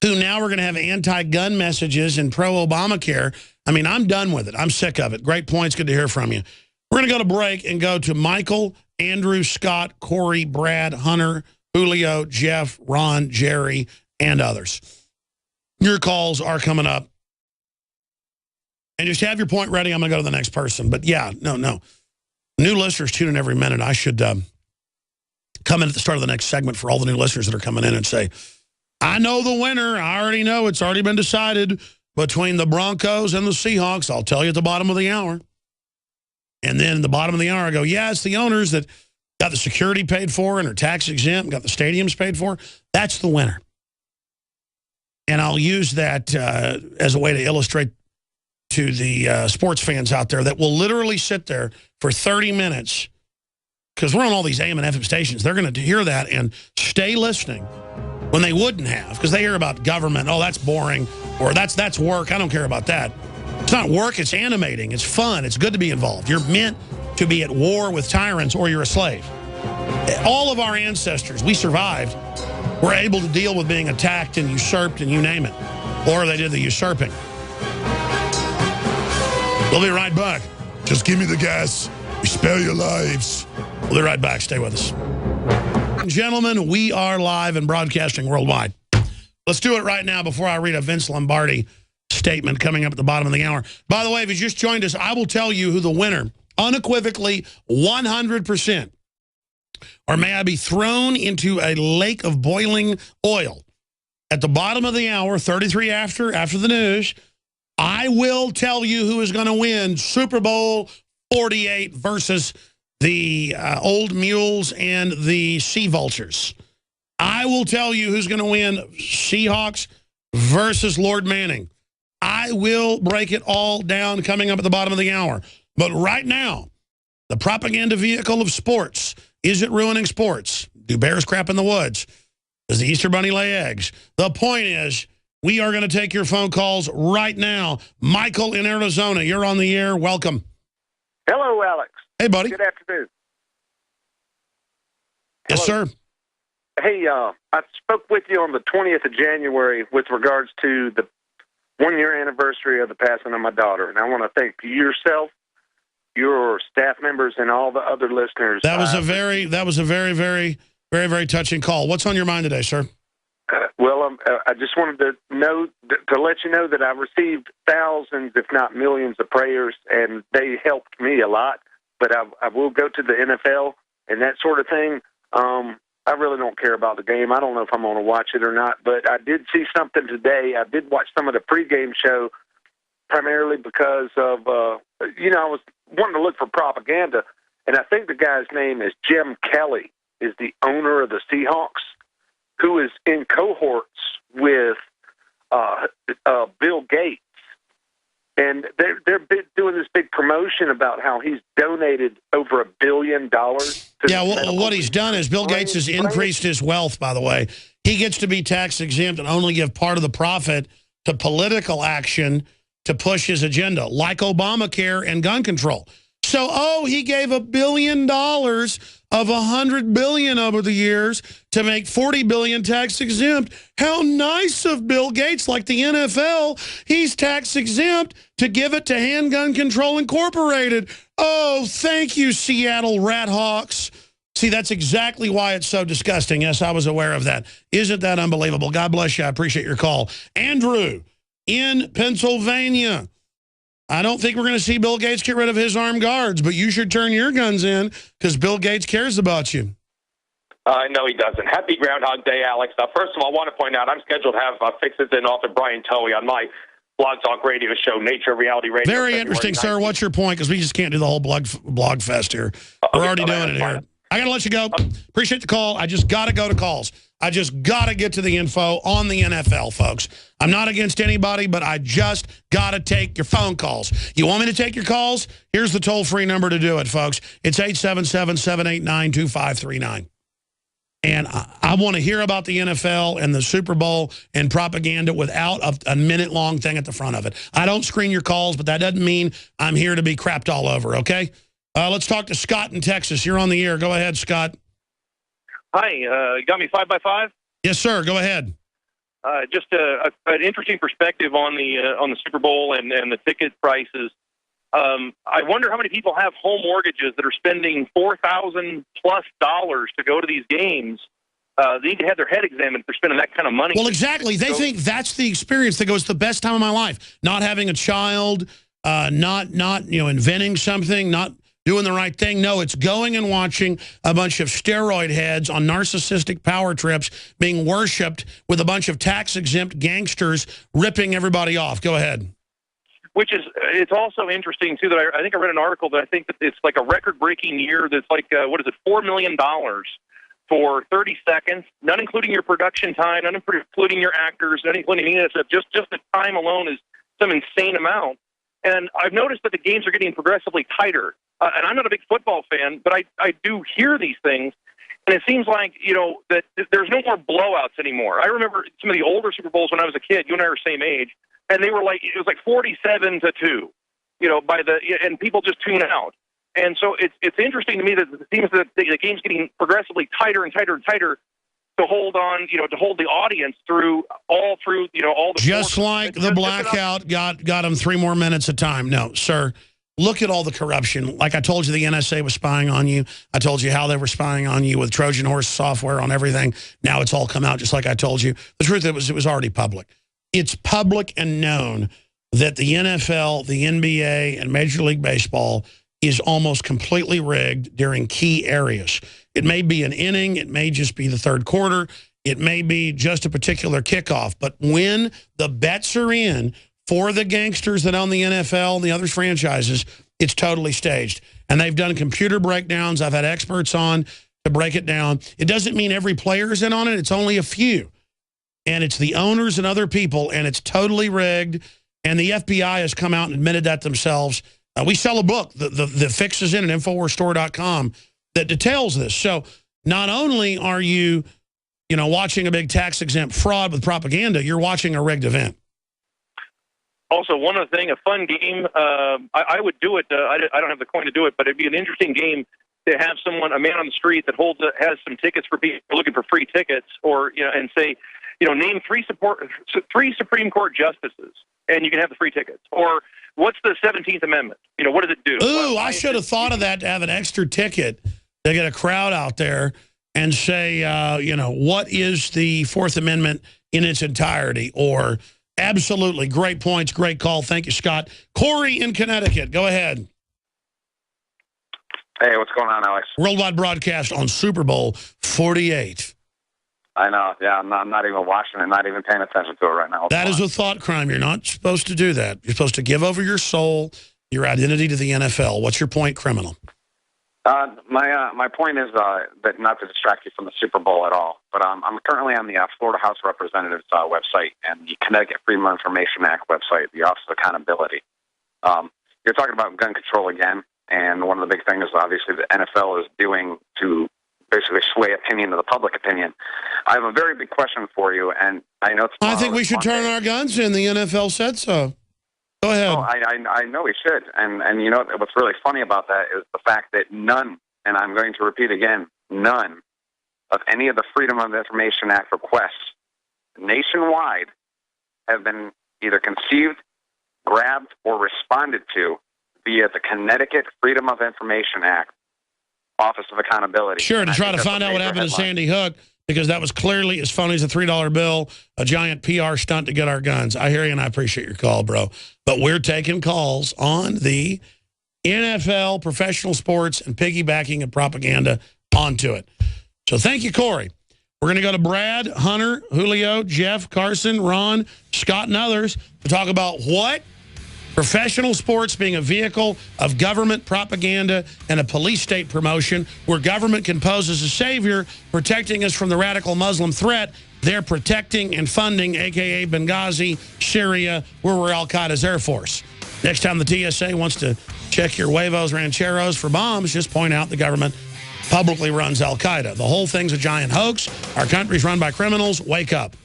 who now we're going to have anti-gun messages and pro-Obamacare. I mean, I'm done with it. I'm sick of it. Great points. Good to hear from you. We're going to go to break and go to Michael, Andrew, Scott, Corey, Brad, Hunter, Julio, Jeff, Ron, Jerry, and others. Your calls are coming up. And just have your point ready. I'm going to go to the next person. But yeah, no. New listeners tune in every minute. I should come in at the start of the next segment for all the new listeners that are coming in and say, I know the winner. I already know. It's already been decided between the Broncos and the Seahawks. I'll tell you at the bottom of the hour. And then at the bottom of the hour, I go, yeah, it's the owners that got the security paid for and are tax exempt, got the stadiums paid for. That's the winner. And I'll use that as a way to illustrate to the sports fans out there that will literally sit there for 30 minutes because we're on all these AM and FM stations. They're going to hear that and stay listening when they wouldn't have because they hear about government. Oh, that's boring. Or that's work. I don't care about that. It's not work. It's animating. It's fun. It's good to be involved. You're meant to be at war with tyrants or you're a slave. All of our ancestors, we survived, were able to deal with being attacked and usurped and you name it. Or they did the usurping. We'll be right back. Just give me the gas. We spare your lives. We'll be right back. Stay with us. Gentlemen, we are live and broadcasting worldwide. Let's do it right now before I read a Vince Lombardi statement coming up at the bottom of the hour. By the way, if you just joined us, I will tell you who the winner, unequivocally, 100%, or may I be thrown into a lake of boiling oil. At the bottom of the hour, 33 after the news, I will tell you who is going to win Super Bowl 48 versus the Old Mules and the Sea Vultures. I will tell you who's going to win Seahawks versus Lord Manning. I will break it all down coming up at the bottom of the hour. But right now, the propaganda vehicle of sports, is it ruining sports? Do bears crap in the woods? Does the Easter Bunny lay eggs? The point is, we are going to take your phone calls right now. Michael in Arizona, you're on the air. Welcome. Hello, Alex. Hey, buddy. Good afternoon. Yes, Hello. sir. Hey, I spoke with you on the 20th of January with regards to the one-year anniversary of the passing of my daughter. And I want to thank yourself, your staff members, and all the other listeners. That was a very, very, very touching call. What's on your mind today, sir? Well, I just wanted to let you know that I received thousands, if not millions, of prayers, and they helped me a lot. But I will go to the NFL and that sort of thing. I really don't care about the game. I don't know if I'm going to watch it or not. But I did see something today. I did watch some of the pregame show, primarily because of I was wanting to look for propaganda, and I think the guy's name is Jim Kelly, is the owner of the Seahawks, who is in cohorts with Bill Gates. And they're doing this big promotion about how he's donated over $1 billion. Yeah, well, what he's done is Bill Gates has increased his wealth, by the way. He gets to be tax exempt and only give part of the profit to political action to push his agenda, like Obamacare and gun control. So, he gave $1 billion of $100 billion over the years to make $40 billion tax exempt. How nice of Bill Gates, like the NFL. He's tax exempt to give it to Handgun Control Incorporated. Oh, thank you, Seattle Rathawks. See, that's exactly why it's so disgusting. Yes, I was aware of that. Isn't that unbelievable? God bless you. I appreciate your call. Andrew in Pennsylvania. I don't think we're going to see Bill Gates get rid of his armed guards, but you should turn your guns in because Bill Gates cares about you. No, he doesn't. Happy Groundhog Day, Alex. First of all, I want to point out I'm scheduled to have Fix-It and author Brian Toey on my Blog Talk radio show, Nature Reality Radio. Very interesting, sir. What's your point? Because we just can't do the whole blog fest here. We're already doing it here. I got to let you go. Appreciate the call. I just got to go to calls. I just got to get to the info on the NFL, folks. I'm not against anybody, but I just got to take your phone calls. You want me to take your calls? Here's the toll-free number to do it, folks. It's 877-789-2539. And I want to hear about the NFL and the Super Bowl and propaganda without a minute-long thing at the front of it. I don't screen your calls, but that doesn't mean I'm here to be crapped all over, okay? Let's talk to Scott in Texas. You're on the air. Go ahead, Scott. Hi. You got me 5x5? Yes, sir. Go ahead. Just an interesting perspective on the Super Bowl and the ticket prices. I wonder how many people have home mortgages that are spending $4,000+ to go to these games. They need to have their head examined if they're spending that kind of money. Well, exactly. They think that's the experience. They go, it's the best time of my life. Not having a child, not inventing something, not doing the right thing. No, it's going and watching a bunch of steroid heads on narcissistic power trips being worshipped with a bunch of tax-exempt gangsters ripping everybody off. Go ahead. It's also interesting, too, that I think I read an article that I think that it's like a record-breaking year that's like, $4 million for 30 seconds, not including your production time, not including your actors, not including any of that stuff. Just the time alone is some insane amount. And I've noticed that the games are getting progressively tighter. And I'm not a big football fan, but I do hear these things. And it seems like, that there's no more blowouts anymore. I remember some of the older Super Bowls when I was a kid. You and I are the same age. And they were it was like 47-2, and people just tune out. And so it's interesting to me that it seems that the game's getting progressively tighter and tighter and tighter to hold on, to hold the audience through all the. Just like the blackout got them 3 more minutes of time. No, sir. Look at all the corruption. Like I told you, the NSA was spying on you. I told you how they were spying on you with Trojan horse software on everything. Now it's all come out just like I told you. The truth it was already public. It's public and known that the NFL, the NBA, and Major League Baseball is almost completely rigged during key areas. It may be an inning. It may just be the third quarter. It may be just a particular kickoff. But when the bets are in for the gangsters that own the NFL and the other franchises, it's totally staged. And they've done computer breakdowns. I've had experts on to break it down. It doesn't mean every player is in on it. It's only a few. And it's the owners and other people, and it's totally rigged. And the FBI has come out and admitted that themselves. We sell a book, the fix is in at InfoWarsStore.com, that details this. So not only are you, watching a big tax-exempt fraud with propaganda, you're watching a rigged event. Also, one other thing, a fun game. I would do it. I don't have the coin to do it, but it'd be an interesting game to have a man on the street that has some tickets for people looking for free tickets, or and say, name 3 Supreme Court justices, and you can have the free tickets. Or what's the 17th Amendment? What does it do? Ooh, I should have thought of that, to have an extra ticket to get a crowd out there and say, what is the 4th Amendment in its entirety? Or absolutely, great points, great call. Thank you, Scott. Corey in Connecticut, go ahead. Hey, what's going on, Alex? Worldwide broadcast on Super Bowl 48. I know, yeah, I'm not even watching it, not even paying attention to it right now. That is a thought crime. You're not supposed to do that. You're supposed to give over your soul, your identity to the NFL. What's your point, criminal? My point is that not to distract you from the Super Bowl at all, but I'm currently on the Florida House of Representatives website and the Connecticut Freedom of Information Act website, the Office of Accountability. You're talking about gun control again, and one of the big things, obviously, the NFL is doing to basically sway opinion to the public opinion. I have a very big question for you, and I know I think we should turn our guns in. The NFL said so. Go ahead. Oh, I know we should. And what's really funny about that is the fact that none, and I'm going to repeat again, none of any of the Freedom of Information Act requests nationwide have been either conceived, grabbed, or responded to via the Connecticut Freedom of Information Act Office of Accountability. Sure, to try to find out what happened to Sandy Hook, because that was clearly as phony as a $3 bill, a giant PR stunt to get our guns. I hear you, and I appreciate your call, bro. But we're taking calls on the NFL, professional sports, and piggybacking and propaganda onto it. So thank you, Corey. We're going to go to Brad, Hunter, Julio, Jeff, Carson, Ron, Scott, and others to talk about what Professional sports being a vehicle of government propaganda and a police state promotion where government can pose as a savior, protecting us from the radical Muslim threat. They're protecting and funding, a.k.a. Benghazi, Syria, where we're al-Qaeda's Air Force. Next time the TSA wants to check your huevos rancheros for bombs, just point out the government publicly runs al-Qaeda. The whole thing's a giant hoax. Our country's run by criminals. Wake up.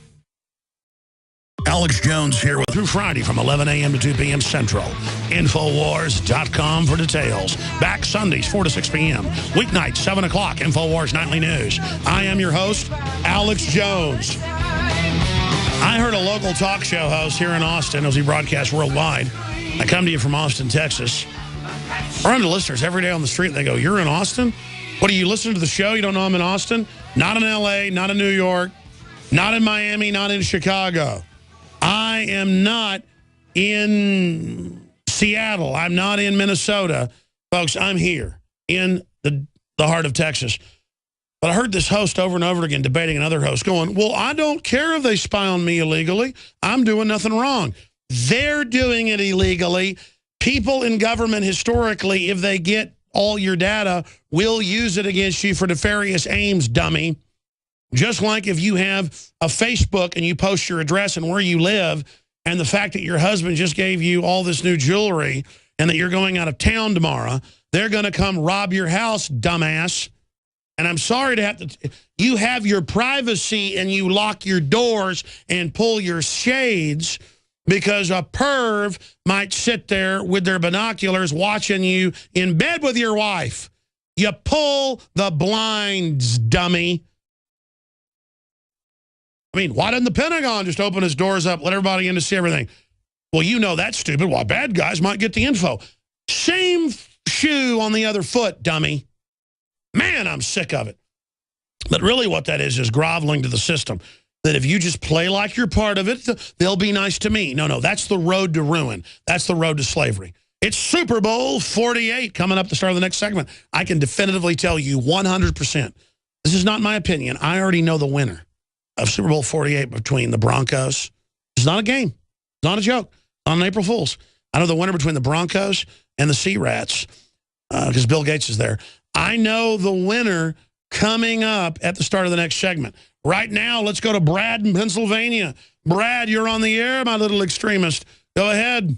Alex Jones here through Friday from 11 a.m. to 2 p.m. Central. Infowars.com for details. Back Sundays, 4 to 6 p.m. Weeknights, 7 o'clock, Infowars Nightly News. I am your host, Alex Jones. I heard a local talk show host here in Austin as he broadcasts worldwide. I come to you from Austin, Texas. I run to listeners every day on the street, and they go, "You're in Austin? What, do you listen to the show? You don't know I'm in Austin?" Not in L.A., not in New York, not in Miami, not in Chicago. I am not in Seattle. I'm not in Minnesota. Folks, I'm here in the heart of Texas. But I heard this host over and over again debating another host going, "Well, I don't care if they spy on me illegally. I'm doing nothing wrong." They're doing it illegally. People in government historically, if they get all your data, will use it against you for nefarious aims, dummy. Just like if you have a Facebook and you post your address and where you live, and the fact that your husband just gave you all this new jewelry and that you're going out of town tomorrow, they're going to come rob your house, dumbass. And I'm sorry to have to... You have your privacy and you lock your doors and pull your shades because a perv might sit there with their binoculars watching you in bed with your wife. You pull the blinds, dummy. I mean, why doesn't the Pentagon just open its doors up, let everybody in to see everything? Well, you know that's stupid. Well, bad guys might get the info. Same shoe on the other foot, dummy. Man, I'm sick of it. But really what that is groveling to the system. That if you just play like you're part of it, they'll be nice to me. No, that's the road to ruin. That's the road to slavery. It's Super Bowl 48 coming up at the start of the next segment. I can definitively tell you 100%. This is not my opinion. I already know the winner of Super Bowl 48 between the Broncos. It's not a game. It's not a joke. Not an April Fool's. I know the winner between the Broncos and the Sea Rats because Bill Gates is there. I know the winner coming up at the start of the next segment. Right now, let's go to Brad in Pennsylvania. Brad, you're on the air, my little extremist. Go ahead.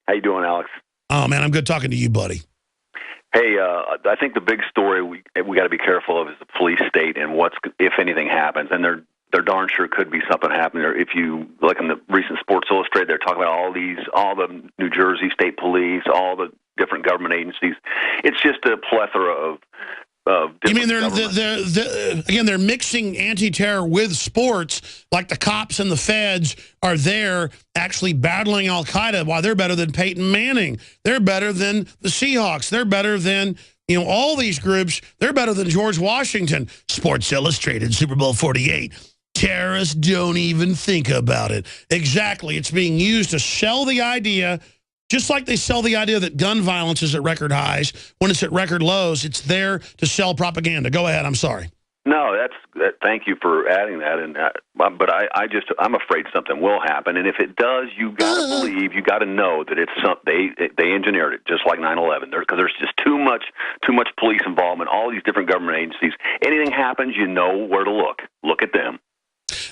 How you doing, Alex? Oh, man, I'm good talking to you, buddy. Hey, I think the big story we got to be careful of is the police state and what's if anything happens, and there darn sure could be something happening there. If you look in the recent Sports Illustrated, they're talking about all the New Jersey State Police, all the different government agencies. It's just a plethora of you mean they're mixing anti-terror with sports, like the cops and the feds are there actually battling al-Qaeda while they're better than Peyton Manning. They're better than the Seahawks. They're better than, all these groups. They're better than George Washington. Sports Illustrated, Super Bowl 48. Terrorists don't even think about it. Exactly. It's being used to sell the idea. Just like they sell the idea that gun violence is at record highs, when it's at record lows, it's there to sell propaganda. Go ahead. I'm sorry. No, thank you for adding that. And but I'm afraid something will happen. And if it does, you got to believe, you got to know that it's they engineered it, just like 9/11. Because there's just too much police involvement. All these different government agencies. Anything happens, you know where to look. Look at them.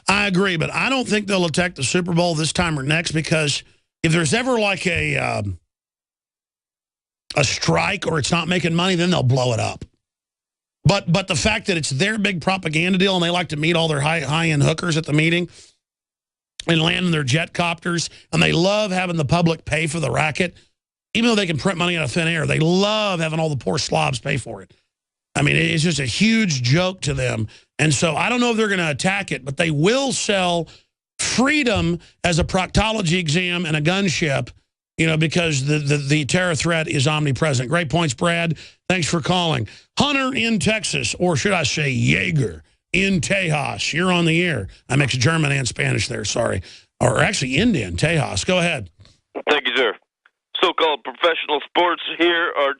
I agree, but I don't think they'll attack the Super Bowl this time or next because if there's ever like a strike or it's not making money, then they'll blow it up. But the fact that it's their big propaganda deal and they like to meet all their high-end hookers at the meeting and land in their jet copters, and they love having the public pay for the racket, even though they can print money out of thin air, they love having all the poor slobs pay for it. I mean, it's just a huge joke to them. And so I don't know if they're going to attack it, but they will sell freedom as a proctology exam and a gunship, because the terror threat is omnipresent. Great points, Brad. Thanks for calling. Hunter in Texas, or should I say Jaeger in Tejas. You're on the air. I mixed German and Spanish there, sorry. Or actually Indian, Tejas. Go ahead. Thank you, sir. So-called professional sports here are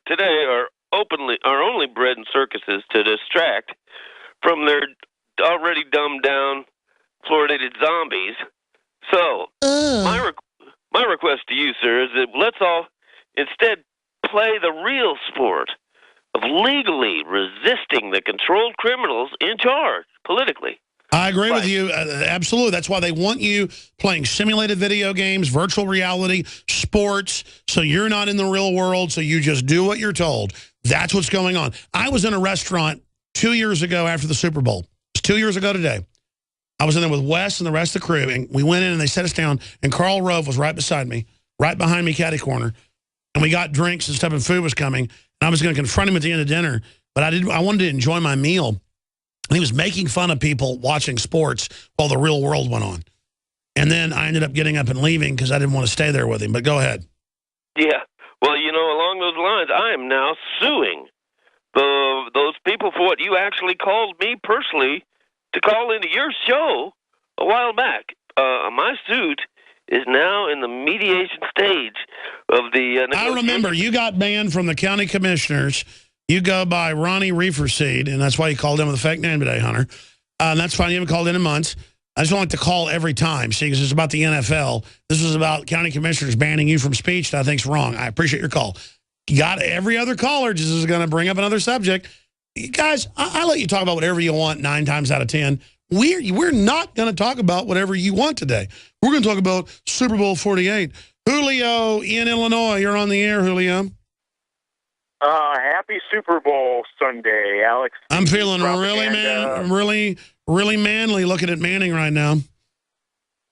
only bred in circuses to distract from their already dumbed down fluoridated zombies. So my request to you, sir, is that let's all instead play the real sport of legally resisting the controlled criminals in charge politically. I agree with you. Absolutely. That's why they want you playing simulated video games, virtual reality, sports, so you're not in the real world, so you just do what you're told. That's what's going on. I was in a restaurant 2 years ago after the Super Bowl. It was 2 years ago today. I was in there with Wes and the rest of the crew, and we went in and they set us down, and Karl Rove was right beside me, right behind me, catty corner, and we got drinks and stuff, and food was coming, and I was going to confront him at the end of dinner, but I wanted to enjoy my meal. And he was making fun of people watching sports while the real world went on. And then I ended up getting up and leaving because I didn't want to stay there with him. But go ahead. Yeah. Well, you know, along those lines, I am now suing those people for what you actually called me personally to call into your show a while back. My suit is now in the mediation stage of the I remember you got banned from the county commissioners. You go by Ronnie Reeferseed, and that's why you called in with a fake name today, Hunter. And that's fine. You haven't called in months. I just don't like to call every time, see, because it's about the NFL. This was about county commissioners banning you from speech that I think's wrong. I appreciate your call. You got every other caller just is going to bring up another subject. You guys, I let you talk about whatever you want 9 times out of 10. We're not going to talk about whatever you want today. We're going to talk about Super Bowl 48. Julio in Illinois. You're on the air, Julio. Happy Super Bowl Sunday, Alex. I'm feeling really manly looking at Manning right now.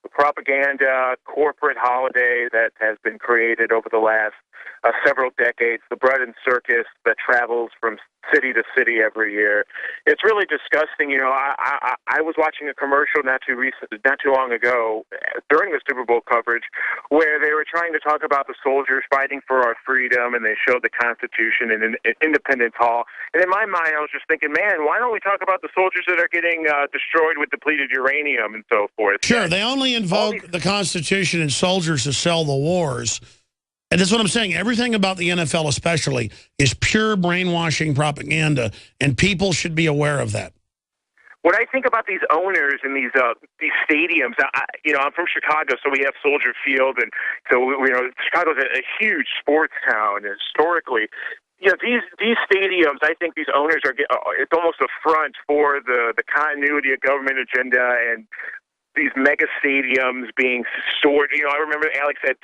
The propaganda corporate holiday that has been created over the last several decades, the bread and circus that travels from city to city every year. It's really disgusting. You know, I was watching a commercial not too long ago during the Super Bowl coverage where they were trying to talk about the soldiers fighting for our freedom, and they showed the Constitution in Independence Hall. And in my mind, I was just thinking, man, why don't we talk about the soldiers that are getting destroyed with depleted uranium and so forth? Sure, they only invoke the Constitution and soldiers to sell the wars. And that's what I'm saying. Everything about the NFL especially is pure brainwashing propaganda, and people should be aware of that. When I think about these owners and these stadiums, I'm from Chicago, so we have Soldier Field, and so Chicago's a huge sports town historically. You know, these stadiums, I think these owners it's almost a front for the continuity of government agenda and these mega stadiums being stored. You know, I remember Alex at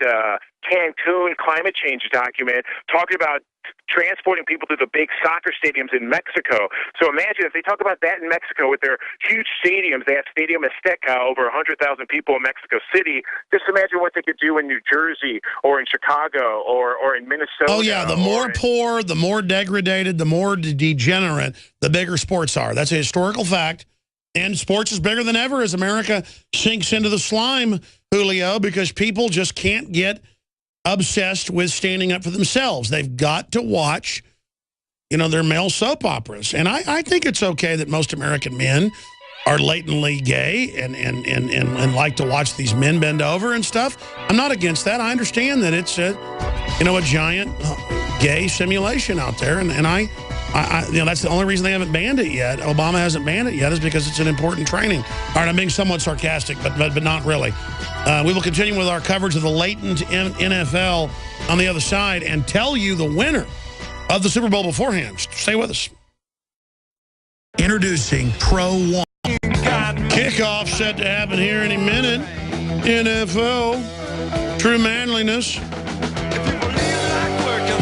Cancun climate change document talking about transporting people to the big soccer stadiums in Mexico. So imagine if they talk about that in Mexico with their huge stadiums. They have Stadium Azteca, over 100,000 people in Mexico City. Just imagine what they could do in New Jersey or in Chicago or in Minnesota. Oh, yeah, the more poor, the more degraded, the more degenerate, the bigger sports are. That's a historical fact. And sports is bigger than ever as America sinks into the slime, Julio, because people just can't get obsessed with standing up for themselves. They've got to watch, their male soap operas. And I think it's okay that most American men are latently gay and like to watch these men bend over and stuff. I'm not against that. I understand that it's a giant gay simulation out there. And that's the only reason they haven't banned it yet. Obama hasn't banned it yet is because it's an important training. All right, I'm being somewhat sarcastic, but not really. We will continue with our coverage of the latent NFL on the other side and tell you the winner of the Super Bowl beforehand. Stay with us. Introducing Pro One. Kickoff set to happen here any minute. NFL. True manliness.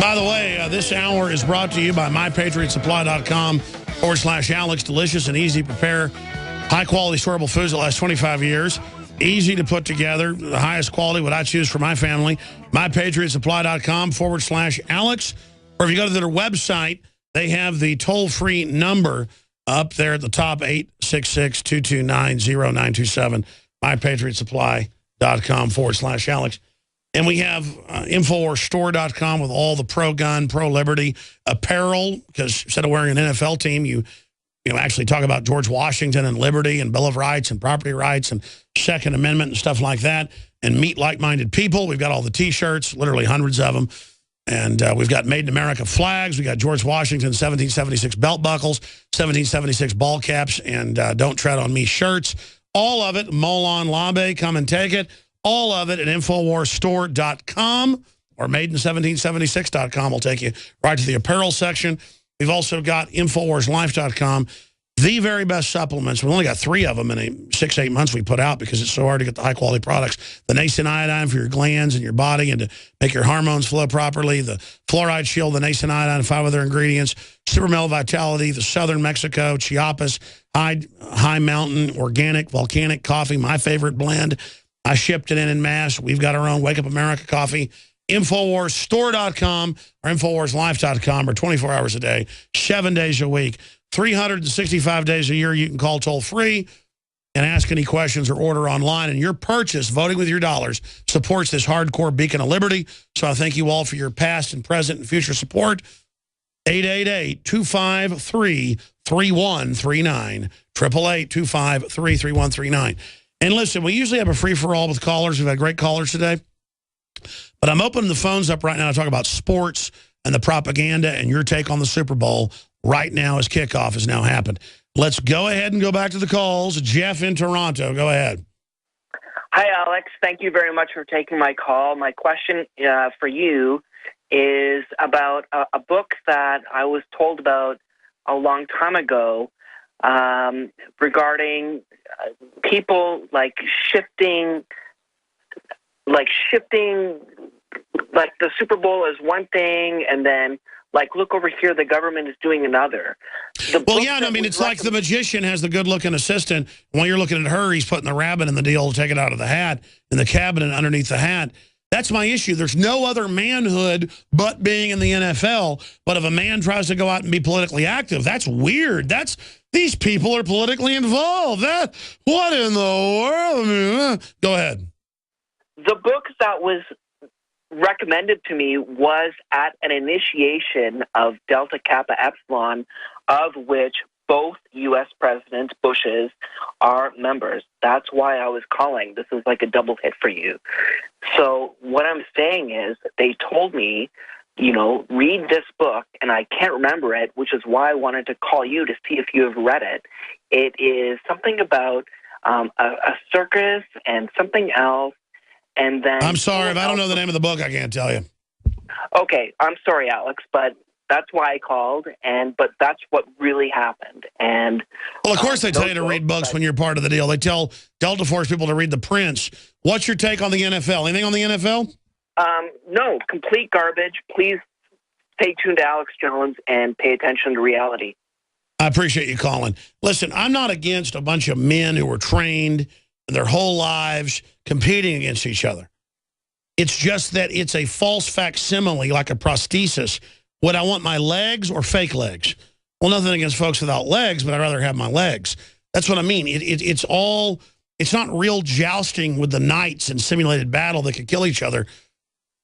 By the way, this hour is brought to you by MyPatriotSupply.com/Alex. Delicious and easy to prepare. High-quality, storable foods that last 25 years. Easy to put together. The highest quality, what I choose for my family. MyPatriotSupply.com/Alex. Or if you go to their website, they have the toll-free number up there at the top, 866-229-0927. MyPatriotSupply.com/Alex. And we have InfoWarsStore.com with all the pro-gun, pro-liberty apparel, because instead of wearing an NFL team, you actually talk about George Washington and liberty and Bill of Rights and property rights and Second Amendment and stuff like that, and meet like-minded people. We've got all the T-shirts, literally hundreds of them. And we've got Made in America flags. We got George Washington 1776 belt buckles, 1776 ball caps, and Don't Tread on Me shirts. All of it, Molon Labe, come and take it. all of it at InfoWarsStore.com or Made-in-1776.com will take you right to the apparel section. We've also got InfoWarsLife.com. The very best supplements. We've only got 3 of them in 6-8 months we put out because it's so hard to get the high-quality products. The nascent iodine for your glands and your body and to make your hormones flow properly. The fluoride shield, the nascent iodine, 5 other ingredients. Super Male Vitality, the Southern Mexico, Chiapas, high mountain, organic, volcanic coffee, my favorite blend. I shipped it in mass. We've got our own Wake Up America coffee. InfoWarsStore.com or InfoWarsLife.com or 24 hours a day, 7 days a week. 365 days a year, you can call toll-free and ask any questions or order online. And your purchase, voting with your dollars, supports this hardcore beacon of liberty. So I thank you all for your past and present and future support. 888-253-3139. 888-253-3139. And listen, we usually have a free-for-all with callers. We've had great callers today. But I'm opening the phones up right now to talk about sports and the propaganda and your take on the Super Bowl right now as kickoff has now happened. Let's go ahead and go back to the calls. Jeff in Toronto, go ahead. Hi, Alex. Thank you very much for taking my call. My question for you is about a book that I was told about a long time ago regarding people shifting the Super Bowl is one thing, and then look over here, the government is doing another. Well, yeah, I mean, it's like the magician has the good-looking assistant. While you're looking at her, he's putting the rabbit in the deal to take it out of the hat, in the cabinet underneath the hat. That's my issue. There's no other manhood but being in the NFL. But if a man tries to go out and be politically active, that's weird. These people are politically involved. What in the world? Go ahead. The book that was recommended to me was at an initiation of Delta Kappa Epsilon, of which both U.S. President Bushes are members. That's why I was calling. This is like a double hit for you. So what I'm saying is they told me, read this book, and I can't remember it, which is why I wanted to call you to see if you have read it. It is something about a circus and something else. And then I'm sorry, if I don't know the name of the book, I can't tell you. Okay, I'm sorry, Alex, but that's why I called, but that's what really happened. And well, of course they tell you to read books when you're part of the deal. They tell Delta Force people to read The Prince. What's your take on the NFL? Anything on the NFL? No, complete garbage. Please stay tuned to Alex Jones and pay attention to reality. I appreciate you calling. Listen, I'm not against a bunch of men who were trained their whole lives competing against each other. It's just that it's a false facsimile, like a prosthesis. Would I want my legs or fake legs? Well, nothing against folks without legs, but I'd rather have my legs. That's what I mean. It's not real jousting with the knights in simulated battle that could kill each other.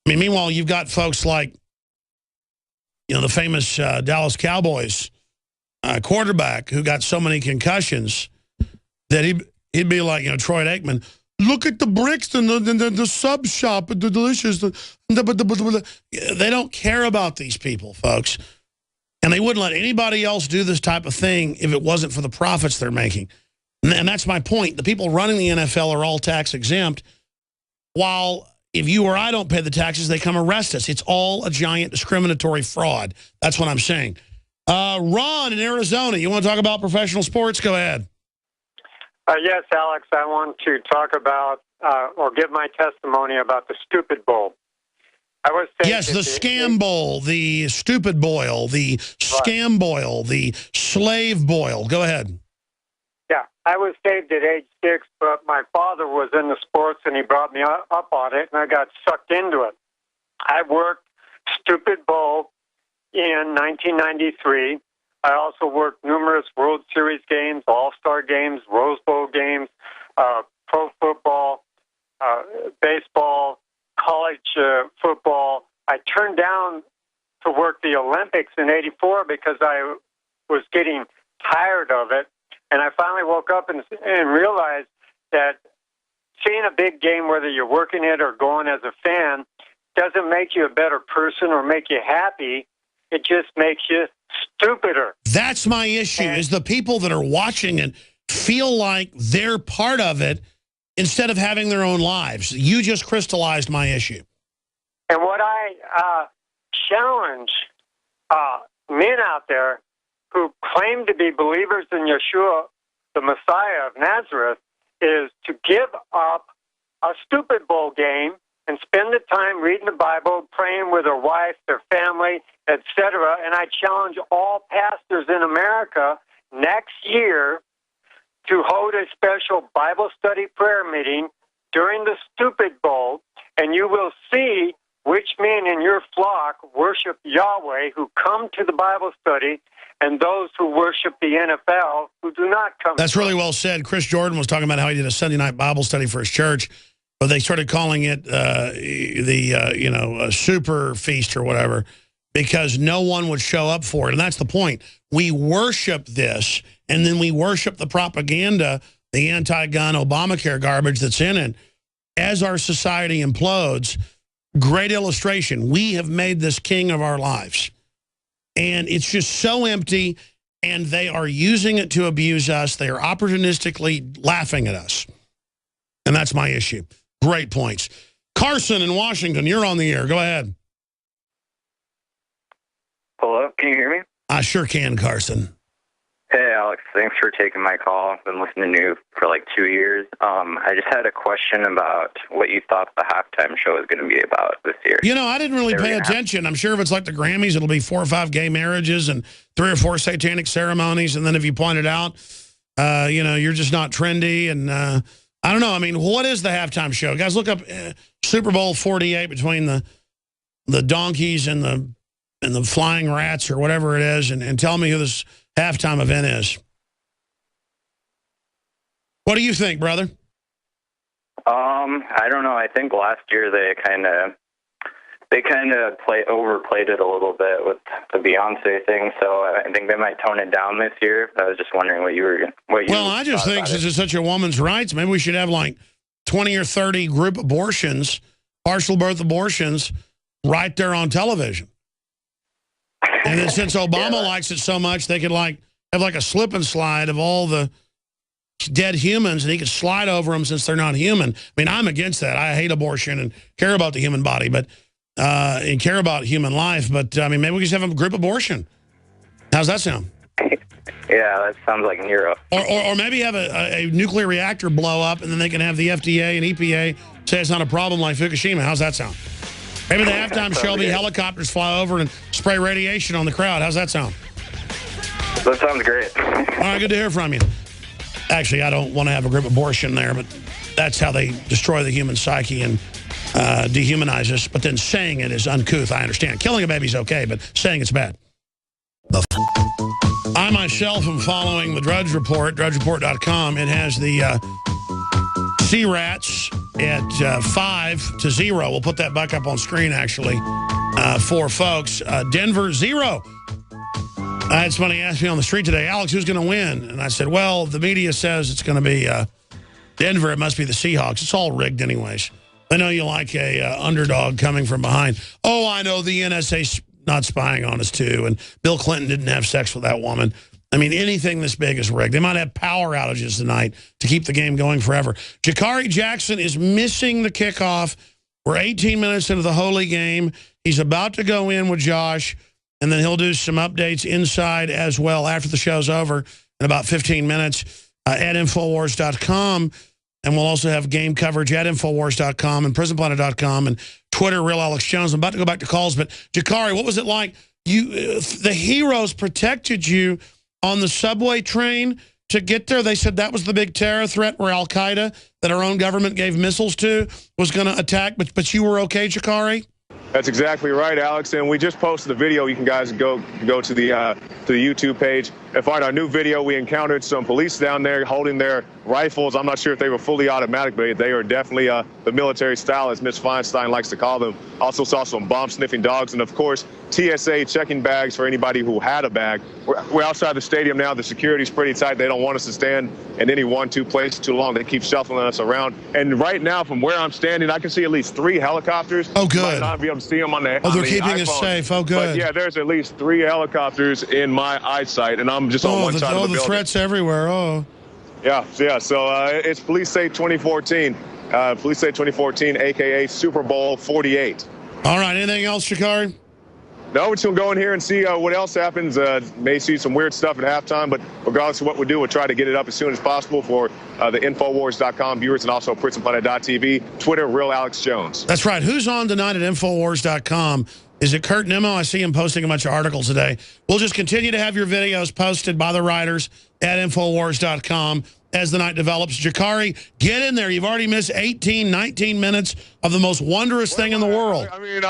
I mean, meanwhile, you've got folks like, the famous Dallas Cowboys quarterback who got so many concussions that he'd be like, Troy Aikman, look at the bricks and the sub shop, the delicious. They don't care about these people, folks. And they wouldn't let anybody else do this type of thing if it wasn't for the profits they're making. And that's my point. The people running the NFL are all tax exempt, while if you or I don't pay the taxes, they come arrest us. It's all a giant discriminatory fraud. That's what I'm saying. Ron in Arizona, you want to talk about professional sports? Go ahead. Yes, Alex, I want to talk about or give my testimony about the Stupid Bowl. I was yes, the scam bowl, the stupid boil, the scam boil, the slave boil. Go ahead. Yeah, I was saved at age 6, but my father was in the sports and he brought me up on it, and I got sucked into it. I worked Stupid Bowl in 1993. I also worked numerous World Series games, All-Star games, Rose Bowl games, pro football, baseball, college football. I turned down to work the Olympics in '84 because I was getting tired of it. And I finally woke up and realized that seeing a big game, whether you're working it or going as a fan, doesn't make you a better person or make you happy. It just makes you stupider. That's my issue, is the people that are watching it feel like they're part of it, instead of having their own lives. You just crystallized my issue. And what I challenge men out there who claim to be believers in Yeshua, the Messiah of Nazareth, is to give up a stupid bowl game and spend the time reading the Bible, praying with their wife, their family, etc. And I challenge all pastors in America next year to hold a special Bible study prayer meeting during the stupid bowl, and you will see which men in your flock worship Yahweh who come to the Bible study and those who worship the NFL who do not come. That's really well said. Chris Jordan was talking about how he did a Sunday night Bible study for his church, but they started calling it a super feast or whatever because no one would show up for it. And that's the point. We worship this, and then we worship the propaganda, the anti-gun Obamacare garbage that's in it. As our society implodes, great illustration. We have made this king of our lives. And it's just so empty, and they are using it to abuse us. They are opportunistically laughing at us. And that's my issue. Great points. Carson in Washington, you're on the air. Go ahead. Hello, can you hear me? I sure can, Carson. Hey, Alex. Thanks for taking my call. I've been listening to you for like 2 years. I just had a question about what you thought the halftime show was going to be about this year. You know, I didn't really pay attention. I'm sure if it's like the Grammys, it'll be 4 or 5 gay marriages and 3 or 4 satanic ceremonies. And then if you pointed out, you're just not trendy. And I don't know. I mean, what is the halftime show? Guys, look up Super Bowl 48 between the donkeys and the flying rats or whatever it is, and tell me who this halftime event is. What do you think, brother? I don't know. I think last year they kind of overplayed it a little bit with the Beyonce thing, so I think they might tone it down this year. I was just wondering what you Well, I just think since it's such a woman's rights, maybe we should have like 20 or 30 group abortions, partial birth abortions, right there on television. And then since Obama likes it so much, they could like have like a slip and slide of all the dead humans, and he could slide over them since they're not human. I mean, I'm against that. I hate abortion and care about the human body, but and care about human life. But I mean, maybe we just have a group abortion. How's that sound? Yeah, that sounds like Nero. Or maybe have a nuclear reactor blow up, and then they can have the FDA and EPA say it's not a problem like Fukushima. How's that sound? Maybe the halftime show will be helicopters fly over and spray radiation on the crowd. How's that sound? That sounds great. All right, good to hear from you. Actually, I don't want to have a group abortion there, but that's how they destroy the human psyche and dehumanize us. But then saying it is uncouth, I understand. Killing a baby's okay, but saying it's bad. I myself am following the Drudge Report, drudgereport.com. It has the Sea Rats at 5-0. We'll put that back up on screen, actually, for folks. Denver, 0. I had somebody ask me on the street today, Alex, who's going to win? And I said, well, the media says it's going to be Denver. It must be the Seahawks. It's all rigged anyways. I know you like a underdog coming from behind. Oh, I know the NSA's not spying on us, too. And Bill Clinton didn't have sex with that woman. I mean, anything this big is rigged. They might have power outages tonight to keep the game going forever. Jakari Jackson is missing the kickoff. We're 18 minutes into the holy game. He's about to go in with Josh, and then he'll do some updates inside as well after the show's over in about 15 minutes at Infowars.com. And we'll also have game coverage at Infowars.com and Prisonplanet.com and Twitter, Real Alex Jones. I'm about to go back to calls, but Jakari, what was it like? The heroes protected you on the subway train to get there. They said that was the big terror threat where Al-Qaeda, that our own government gave missiles to, was going to attack. But you were okay, Jakari? That's exactly right, Alex. And we just posted the video. You can guys go to the YouTube page and find our new video. We encountered some police down there holding their rifles. I'm not sure if they were fully automatic, but they are definitely the military style, as Ms. Feinstein likes to call them. Also saw some bomb-sniffing dogs, and of course, TSA checking bags for anybody who had a bag. We're outside the stadium now. The security's pretty tight. They don't want us to stand in any 1-2 place too long. They keep shuffling us around. And right now, from where I'm standing, I can see at least 3 helicopters. Oh, good. You might not be able to see them on the they're keeping us safe. Oh, good. But yeah, there's at least 3 helicopters in my eyesight, and I'm just on one side of the building. The threats everywhere. Oh. Yeah. So it's Police Say 2014. Police Say 2014, a.k.a. Super Bowl 48. All right. Anything else, Shakari? No, we're just going to go in here and see what else happens. May see some weird stuff at halftime, but regardless of what we do, we'll try to get it up as soon as possible for the Infowars.com viewers and also Prisonplanet.tv, Twitter, Real Alex Jones. That's right. Who's on tonight at Infowars.com? Is it Kurt Nimmo? I see him posting a bunch of articles today. We'll just continue to have your videos posted by the writers at Infowars.com as the night develops. Jakari, get in there. You've already missed 18, 19 minutes of the most wondrous thing in the world. I mean,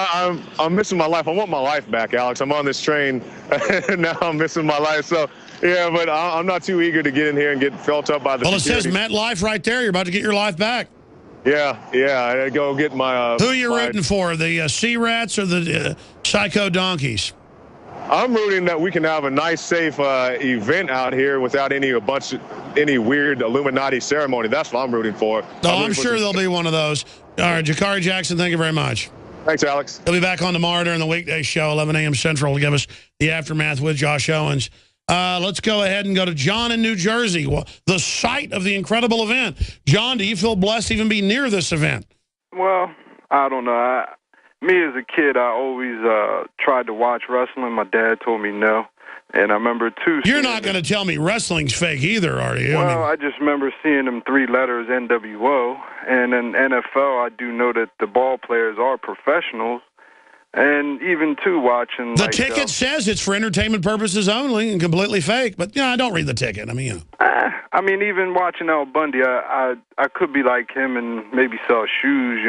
I'm missing my life. I want my life back, Alex. I'm on this train, and now I'm missing my life. So, yeah, but I'm not too eager to get in here and get felt up by the security. It says MetLife right there. You're about to get your life back. Yeah, I go get my... Who are you rooting for, the Sea Rats or the Psycho Donkeys? I'm rooting that we can have a nice, safe event out here without any weird Illuminati ceremony. That's what I'm rooting for. No, I'm sure there'll be one of those. All right, Jakari Jackson, thank you very much. Thanks, Alex. He'll be back on tomorrow during the weekday show, 11 a.m. Central, to give us the aftermath with Josh Owens. Let's go ahead and go to John in New Jersey, the site of the incredible event. John, do you feel blessed to even be near this event? Well, I don't know. Me as a kid, I always tried to watch wrestling. My dad told me no. And I remember, too... You're not going to tell me wrestling's fake either, are you? Well, I just remember seeing them three letters, NWO. And in NFL, I do know that the ball players are professionals. And even, too, watching... The ticket says it's for entertainment purposes only and completely fake. But, I don't read the ticket. I mean, even watching Al Bundy, I could be like him and maybe sell shoes,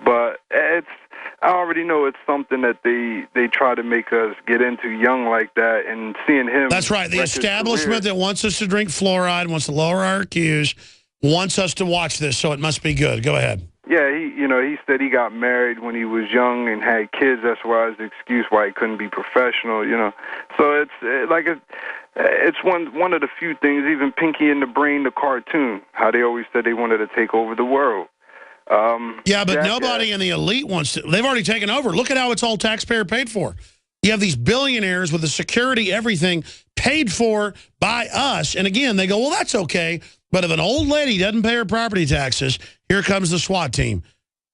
but I already know it's something that they try to make us get into young like that, and seeing him... That's right. The establishment that wants us to drink fluoride, wants to lower our IQs, wants us to watch this, so it must be good. Go ahead. Yeah, he said he got married when he was young and had kids. That's why his excuse why he couldn't be professional, So it's one of the few things, even Pinky and the Brain, the cartoon, how they always said they wanted to take over the world. Yeah, but nobody in the elite wants to. They've already taken over. Look at how it's all taxpayer paid for. You have these billionaires with the security, everything paid for by us. And again, they go, well, that's okay. But if an old lady doesn't pay her property taxes, here comes the SWAT team.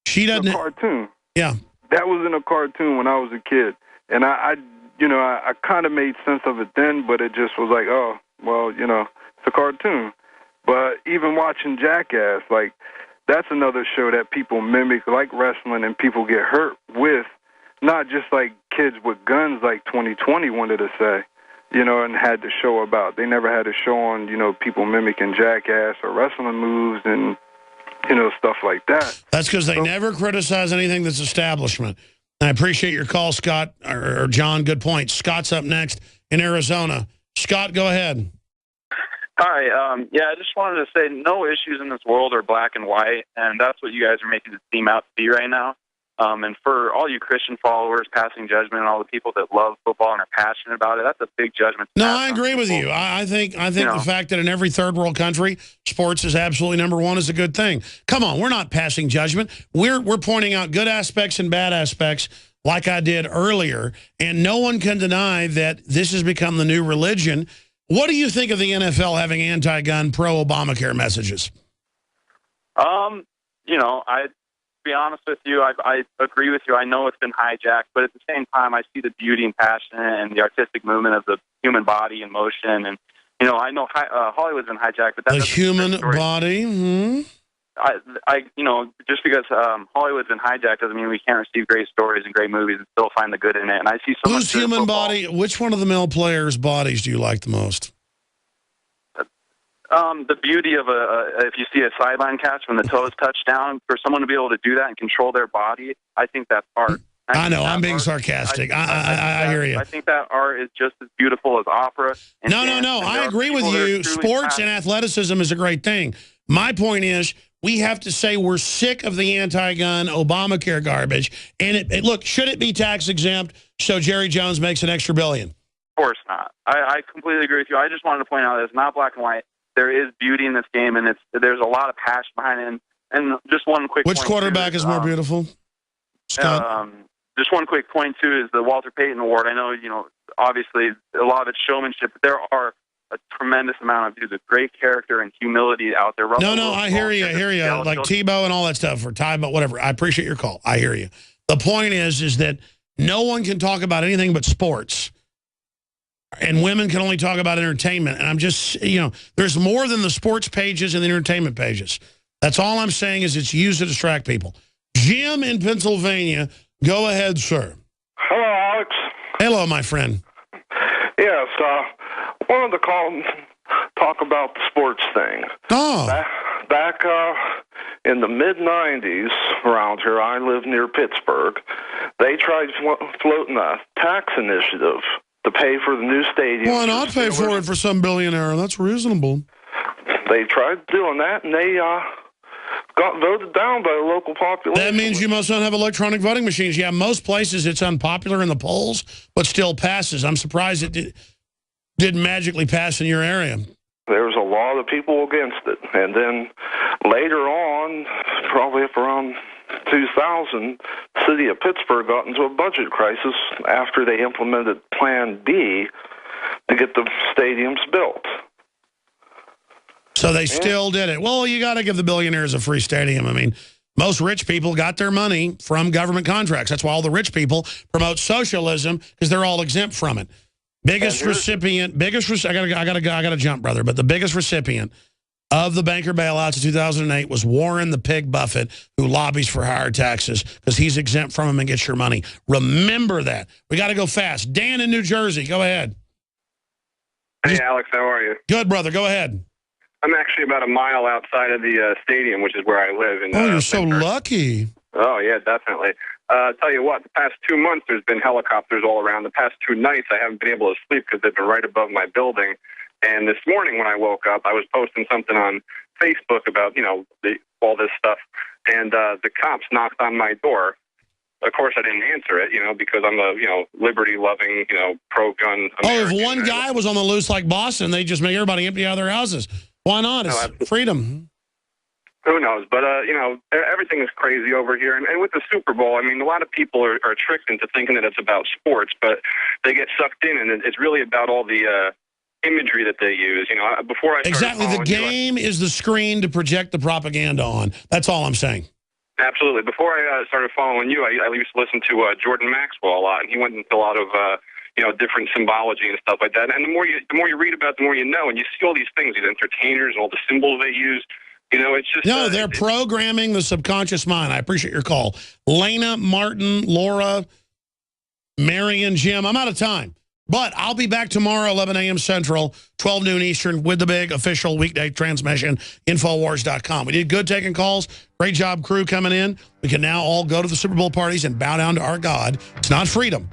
She doesn't. A cartoon. Yeah. That was in a cartoon when I was a kid. And I kind of made sense of it then, but it just was like, oh, well, it's a cartoon. But even watching Jackass, that's another show that people mimic, like wrestling, and people get hurt with, not just like kids with guns like 2020 wanted to say, and had the show about. They never had a show on, people mimicking Jackass or wrestling moves and, stuff like that. That's because they never criticize anything that's establishment. And I appreciate your call, Scott, or John, good point. Scott's up next in Arizona. Scott, go ahead. Hi, I just wanted to say no issues in this world are black and white, and that's what you guys are making it seem out to be right now. And for all you Christian followers passing judgment and all the people that love football and are passionate about it, that's a big judgment. No, I agree with you. I think the fact that in every third world country, sports is absolutely number one is a good thing. Come on, we're not passing judgment. We're pointing out good aspects and bad aspects like I did earlier, and no one can deny that this has become the new religion. What do you think of the NFL having anti-gun, pro-Obamacare messages? To be honest with you, I agree with you. I know it's been hijacked, but at the same time, I see the beauty and passion and the artistic movement of the human body in motion. And, I know Hollywood's been hijacked, but that's the human body? Hmm? Just because Hollywood's been hijacked doesn't mean we can't receive great stories and great movies and still find the good in it. And I see so much. Whose human body? Which one of the male players' bodies do you like the most? The beauty of if you see a sideline catch when the toes touch down, for someone to be able to do that and control their body, I think that's art. I know, I'm being sarcastic. I hear you. I think that art is just as beautiful as opera. No. I agree with you. Sports and athleticism is a great thing. My point is, we have to say we're sick of the anti-gun Obamacare garbage. And look, should it be tax exempt so Jerry Jones makes an extra $1 billion? Of course not. I completely agree with you. I just wanted to point out that it's not black and white. There is beauty in this game, and there's a lot of passion behind it. And just one quick point. Which quarterback is more beautiful? Scott? Just one quick point, too, is the Walter Payton Award. I know, obviously, a lot of it's showmanship, but there are a tremendous amount of dudes with great character and humility out there. No, I hear you. Like Tebow and all that stuff, or Tybo, whatever. I appreciate your call. I hear you. The point is that no one can talk about anything but sports. And women can only talk about entertainment. And I'm just, there's more than the sports pages and the entertainment pages. That's all I'm saying is it's used to distract people. Jim in Pennsylvania, go ahead, sir. Hello, Alex. Hello, my friend. Yes, wanted to call and talk about the sports thing. Oh. Back in the mid-'90s around here, I live near Pittsburgh, they tried floating a tax initiative to pay for the new stadium. Why not pay for it for some billionaire? That's reasonable. They tried doing that, and they got voted down by the local population. That means you must not have electronic voting machines. Yeah, most places it's unpopular in the polls, but still passes. I'm surprised it didn't magically pass in your area. There's a lot of people against it. And then later on, probably up around 2000, the city of Pittsburgh got into a budget crisis after they implemented Plan B to get the stadiums built. So they still did it. Well, you got to give the billionaires a free stadium. I mean, most rich people got their money from government contracts. That's why all the rich people promote socialism, because they're all exempt from it. Biggest recipient, I gotta jump, brother, but the biggest recipient of the banker bailouts of 2008 was Warren the Pig Buffett, who lobbies for higher taxes because he's exempt from them and gets your money. Remember that. We got to go fast. Dan in New Jersey, go ahead. Hey, Alex, how are you? Good, brother. Go ahead. I'm actually about a mile outside of the stadium, which is where I live. Oh, you're so lucky. Oh, yeah, definitely. I'll tell you what, the past 2 months, there's been helicopters all around. The past 2 nights, I haven't been able to sleep because they've been right above my building. And this morning when I woke up, I was posting something on Facebook about, all this stuff. And the cops knocked on my door. Of course, I didn't answer it, because I'm a, liberty-loving, pro-gun American. Oh, if one guy was on the loose like Boston, they just make everybody empty out of their houses. Why not? It's freedom. Who knows? But, everything is crazy over here. And with the Super Bowl, I mean, a lot of people are tricked into thinking that it's about sports, but they get sucked in, and it's really about all the imagery that they use. Before I exactly, the game is the screen to project the propaganda on. That's all I'm saying. Absolutely. Before I started following you, I used to listen to Jordan Maxwell a lot, and he went into a lot of different symbology and stuff like that. And the more you read about it, the more you know, and you see all these things, these entertainers and all the symbols they use. It's just... No, they're programming the subconscious mind. I appreciate your call. Lena, Martin, Laura, Mary, and Jim, I'm out of time. But I'll be back tomorrow, 11 a.m. Central, 12 noon Eastern, with the big official weekday transmission, Infowars.com. We did good taking calls. Great job, crew, coming in. We can now all go to the Super Bowl parties and bow down to our God. It's not freedom.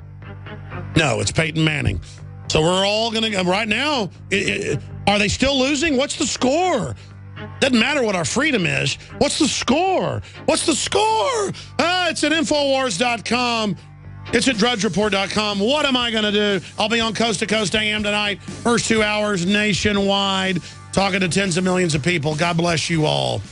No, it's Peyton Manning. So we're all going to... Right now, are they still losing? What's the score? Doesn't matter what our freedom is. What's the score? What's the score? It's at Infowars.com. It's at DrudgeReport.com. What am I going to do? I'll be on Coast to Coast AM tonight. First 2 hours nationwide, talking to tens of millions of people. God bless you all.